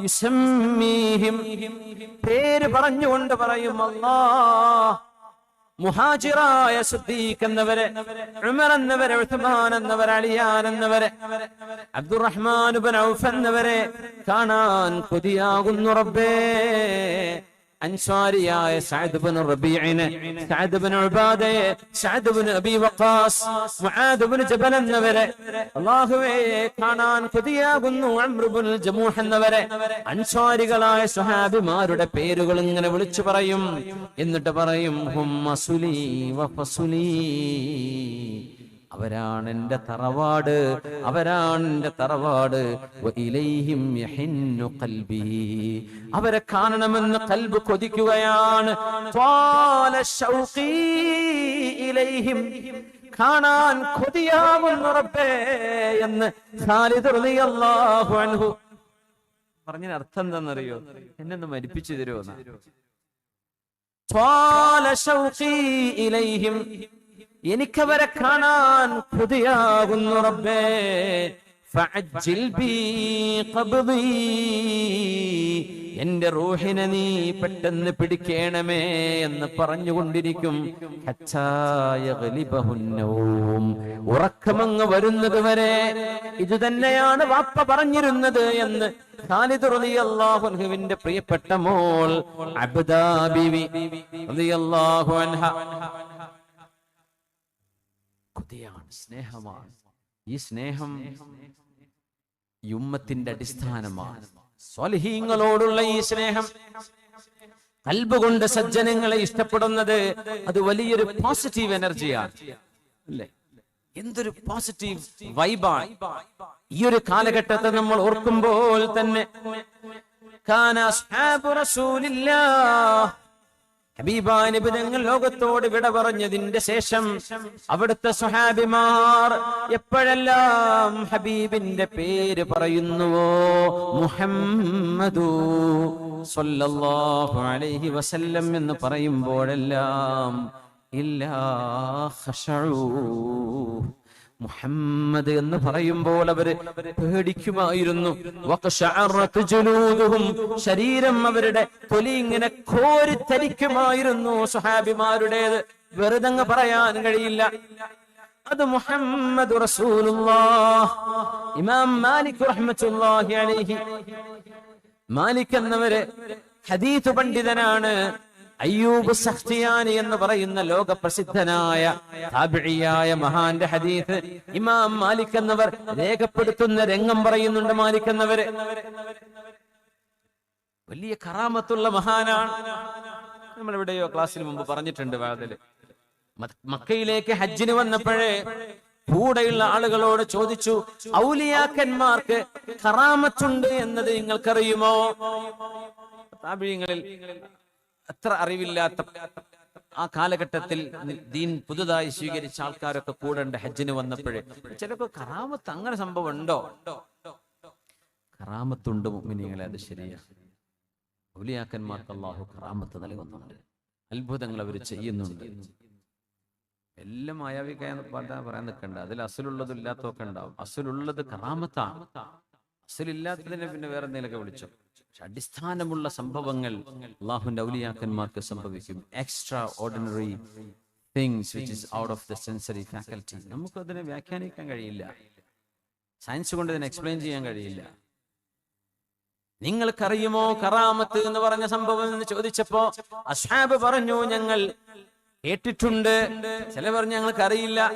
يسميهم. പേര് പറഞ്ഞുകൊണ്ട് പറയും അല്ലാഹ്. മുഹാജിറായ സിദ്ദീഖ് എന്നവരെ, ഉമർ എന്നവരെ, ഉസ്മാൻ എന്നവരെ, അലിയാൻ എന്നവരെ, അബ്ദുറഹ്മാൻ ഇബ്നു ഔഫ് എന്നവരെ കാണാൻ കൊതിയാകുന്നു റബ്ബേ. അൻസാരിയായ സഅദ് ഇബ്നു റബീഇനെ, സഅദ് ഇബ്നു ഉബാദയെ, സഅദ് ഇബ്നു അബീ വഖാസ്, മുആദ് ഇബ്നു ജബൽ എന്നവരെ അല്ലാഹുവേ കാണാൻ കൊതിയാകുന്നു. അംർ ഇബ്നുൽ ജമൂഹ് എന്നവരെ, അൻസാരികളായ സ്വഹാബിമാരുടെ പേരുകൾ ഇങ്ങനെ വിളിച്ചു പറയും. എന്നിട്ട് പറയും ഹും മസുലി വഫസുലി, അവരാണ് എന്റെ തറവാട്, അവരാണ് എന്റെ തറവാട്. വഇലൈഹിം യഹിന്നു ഖൽബി, അവരെ കാണണമെന്ന് ഖൽബ് കൊതിക്കുകയാണ്. ത്വാല ശൗഖി ഇലൈഹിം, കാണാൻ കൊതിയാകുന്നു റബ്ബേ എന്ന് ഖാലിദ് റളിയല്ലാഹു അൻഹു പറഞ്ഞതിന് അർത്ഥം എന്താണെന്നറിയോ? എന്നെ ഒന്ന് മരിപ്പിച്ചു തരുമോ? ത്വാല ശൗഖി ഇലൈഹിം, എനിക്കവരെ കാണാൻ കൊതിയാകുന്നു റബ്ബേ. ഫഅജ്ജിൽ ബി ഖബ്ദി, എന്റെ റൂഹിനെ നീ പെട്ടെന്ന് പിടിക്കണമേ എന്ന് പറഞ്ഞുകൊണ്ടിരിക്കും. ഹത്താ യഗ്ലിബഹുൻ നൗം, ഉറക്കമങ്ങ് വരുന്നത് വരെ ഇത് തന്നെയാണ് വാപ്പ പറഞ്ഞിരുന്നത് എന്ന് ഖാലിദ് റളിയല്ലാഹു അൻഹുവിന്റെ പ്രിയപ്പെട്ട മോൾ അബ്ദാ ബിവി റളിയല്ലാഹു അൻഹ. കൊതിയാണ്, സ്നേഹമാണ്. ഈ സ്നേഹം ഈ ഉമ്മത്തിന്റെ അടിസ്ഥാനമാണ്. സ്വാലിഹീങ്ങളോടുള്ള ഈ സ്നേഹം, ഖൽബ് കൊണ്ട് സജ്ജനങ്ങളെ ഇഷ്ടപ്പെടുന്നത്, അത് വലിയൊരു പോസിറ്റീവ് എനർജിയാണ്, അല്ലേ? എന്തൊരു പോസിറ്റീവ് വൈബാണ്. ഈ ഒരു കാലഘട്ടത്തെ നമ്മൾ ഓർക്കുമ്പോൾ തന്നെ, കാന അസ്ഹാബു റസൂലില്ലാഹ്, ഹബീബായ നബി തങ്ങൾ ലോകത്തോട് വിട പറഞ്ഞതിന്റെ ശേഷം അവിടുത്തെ സ്വഹാബിമാർ എപ്പോഴെല്ലാം ഹബീബിന്റെ പേര് പറയുന്നുവോ, മുഹമ്മദു സ്വല്ലല്ലാഹു അലൈഹി വസല്ലം എന്ന് പറയുമ്പോഴെല്ലാം ഇല്ലാ ഖശഉ, മുഹമ്മദ് എന്ന് പറയുമ്പോൾ അവര് പേടിക്കുമായിരുന്നു. വഖശഅറത് ജുലൂദുഹും, ശരീരം അവരുടെ തൊലി ഇങ്ങനെ കോരിത്തരിക്കുമായിരുന്നു. സ്വഹാബിമാരുടേത് വെറുതങ്ങ് പറയാൻ കഴിയില്ല. അത് മുഹമ്മദ് റസൂലുള്ളാഹ്. ഇമാം മാലിക് റഹ്മത്തുള്ളാഹി അലൈഹി, മാലിക് എന്നവര് ഹദീസ് പണ്ഡിതനാണ്. അയ്യൂബ് സഖ്തിയാനി എന്ന് പറയുന്ന ലോക പ്രസിദ്ധനായ താബിഈയായ മഹാന്റെ ഹദീസ് ഇമാം മാലിക് എന്നവർ രേഖപ്പെടുത്തുന്ന രംഗം പറയുന്നുണ്ട്. മാലിക് എന്നവര് വലിയ കറാമത്തുള്ള മഹാനാണ്. നമ്മൾ എവിടെയോ ക്ലാസ്സിന് മുമ്പ് പറഞ്ഞിട്ടുണ്ട്. വാതില് മക്കയിലേക്ക് ഹജ്ജിന് വന്നപ്പോഴേ കൂടെയുള്ള ആളുകളോട് ചോദിച്ചു, ഔലിയാക്കന്മാർക്ക് കറാമത്തുണ്ട് എന്നത് നിങ്ങൾക്കറിയുമോ? താബിഈങ്ങളിൽ അത്ര അറിവില്ലാത്ത ആ കാലഘട്ടത്തിൽ ദീൻ പുതുതായി സ്വീകരിച്ച ആൾക്കാരൊക്കെ കൂടെ ഹജ്ജിന് വന്നപ്പോഴേ ചിലപ്പോ കറാമത്ത്, അങ്ങനെ സംഭവം ഉണ്ടോ? കറാമത്തുണ്ട് മുഅ്മിനീങ്ങളെ, അത് ശരിയാണ്. ഔലിയാക്കന്മാർക്ക് അല്ലാഹു കറാമത്ത് നൽകുന്നുണ്ട്. അത്ഭുതങ്ങൾ അവർ ചെയ്യുന്നുണ്ട്. എല്ലാം മായാവിക്കായ പറയാൻ നിൽക്കണ്ട. അതിൽ അസലുള്ളതും ഇല്ലാത്തതൊക്കെ ഉണ്ടാവും. അസലുള്ളത് കറാമത്താണ്. അസലില്ലാത്തതിനെ പിന്നെ വേറെ എന്തെങ്കിലുമൊക്കെ വിളിച്ചു. പക്ഷെ അടിസ്ഥാനമുള്ള സംഭവങ്ങൾ അള്ളാഹുവിന്റെ ഔലിയാക്കന്മാർക്ക് സംഭവിക്കും. Extra ordinary things which is out of the sensory faculty. നമുക്ക് അതിനെ വ്യാഖ്യാനിക്കാൻ കഴിയില്ല. സയൻസ് കൊണ്ട് ഇതിനെ എക്സ്പ്ലെയിൻ ചെയ്യാൻ കഴിയില്ല. നിങ്ങൾക്കറിയുമോ കറാമത്ത് എന്ന് പറഞ്ഞ സംഭവം എന്ന് ചോദിച്ചപ്പോ അസ്ഹാബ് പറഞ്ഞു ഞങ്ങൾ കേട്ടിട്ടുണ്ട്. ചില പറഞ്ഞു ഞങ്ങൾക്കറിയില്ല.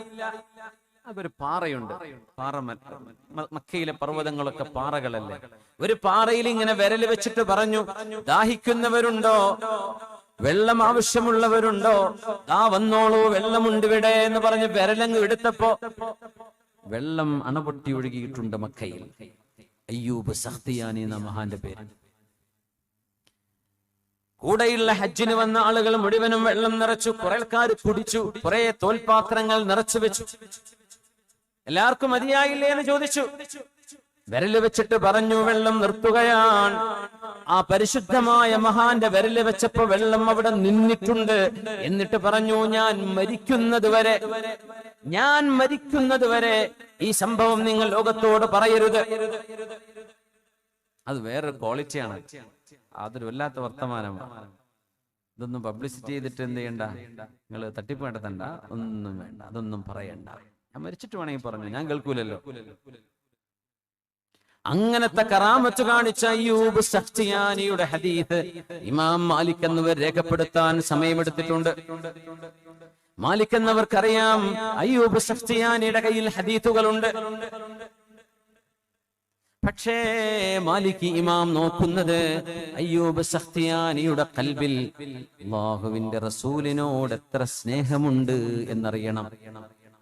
അതൊരു പാറയുണ്ട്. പാറ, മക്കയിലെ പർവ്വതങ്ങളൊക്കെ പാറകളല്ലേ. ഒരു പാറയിൽ ഇങ്ങനെ വിരല് വെച്ചിട്ട് പറഞ്ഞു, ദാഹിക്കുന്നവരുണ്ടോ, വെള്ളം ആവശ്യമുള്ളവരുണ്ടോ, ദാ വന്നോളൂ, വെള്ളമുണ്ട് ഇവിടെ എന്ന് പറഞ്ഞ് വിരലങ്ങ് എടുത്തപ്പോ വെള്ളം അണപൊട്ടി ഒഴുകിയിട്ടുണ്ട് മക്കയിൽ. അയ്യൂബ് സഖ്തിയാനി എന്ന മഹാന്റെ പേര്. കൂടെയുള്ള ഹജ്ജിന് വന്ന ആളുകൾ മുഴുവനും വെള്ളം നിറച്ചു. കുറെ ആൾക്കാർ കുടിച്ചു. കുറെ തോൽപാത്രങ്ങൾ നിറച്ചു വെച്ചു. എല്ലാവർക്കും മതിയായില്ലേ എന്ന് ചോദിച്ചു. വിരല് വെച്ചിട്ട് പറഞ്ഞു വെള്ളം നിർത്തുകയാണ്. ആ പരിശുദ്ധമായ മഹാന്റെ വിരല് വെച്ചപ്പോ വെള്ളം അവിടെ നിന്നിട്ടുണ്ട്. എന്നിട്ട് പറഞ്ഞു ഞാൻ മരിക്കുന്നത് വരെ ഈ സംഭവം നിങ്ങൾ ലോകത്തോട് പറയരുത്. അത് വേറൊരു ക്വാളിറ്റിയാണ്. അതൊരു വല്ലാത്ത വർത്തമാനമാണ്. ഇതൊന്നും പബ്ലിസിറ്റി ചെയ്തിട്ട് എന്ത് ചെയ്യണ്ട, നിങ്ങൾ തട്ടിപ്പ് നടത്തണ്ട, ഒന്നും വേണ്ട, അതൊന്നും പറയണ്ട. ഞാൻ മരിച്ചിട്ട് വേണമെങ്കിൽ പറഞ്ഞു, ഞാൻ കേൾക്കൂലല്ലോ. അങ്ങനത്തെ കറാമത്ത് കാണിച്ച അയ്യൂബ് സഖ്തിയാനിയുടെ ഹദീസ് ഇമാം മാലിക് എന്നിവർ രേഖപ്പെടുത്താൻ സമയമെടുത്തിട്ടുണ്ട്. മാലിക് എന്നവർക്കറിയാം അയ്യൂബ് സഖ്തിയാനിയുടെ കയ്യിൽ ഹദീസുകളുണ്ട്. പക്ഷേ മാലിക് ഇമാം നോക്കുന്നത് അയ്യൂബ് സഖ്തിയാനിയുടെ ഖൽബിൽ അല്ലാഹുവിന്റെ റസൂലിനോട് എത്ര സ്നേഹമുണ്ട് എന്നറിയണം.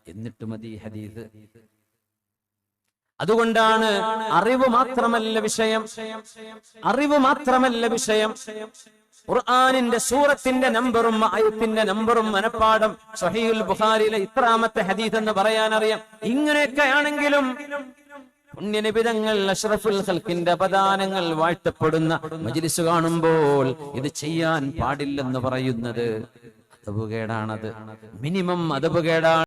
എന്നിട്ട് മതി ഹദീസ്. അതുകൊണ്ടാണ് അറിവ് മാത്രമല്ല വിഷയം. ഖുർആനിന്റെ സൂറത്തിന്റെ നമ്പറും ആയത്തിന്റെ നമ്പറും മനപ്പാഠം, സ്വഹീഹുൽ ബുഖാരിയിലെ ഇത്രാമത്തെ ഹദീസ് എന്ന് പറയാൻ അറിയാം. ഇങ്ങനെയൊക്കെയാണെങ്കിലും പുണ്യനിബിതങ്ങൾ അഷ്റഫുൽ ഖൽഖിന്റെ അപദാനങ്ങൾ വാഴ്ത്തപ്പെടുന്ന മജ്ലിസ് കാണുമ്പോൾ ഇത് ചെയ്യാൻ പാടില്ലെന്ന് പറയുന്നത് അദബുകേടാണത്. മിനിമം അദബുകേടാണ്.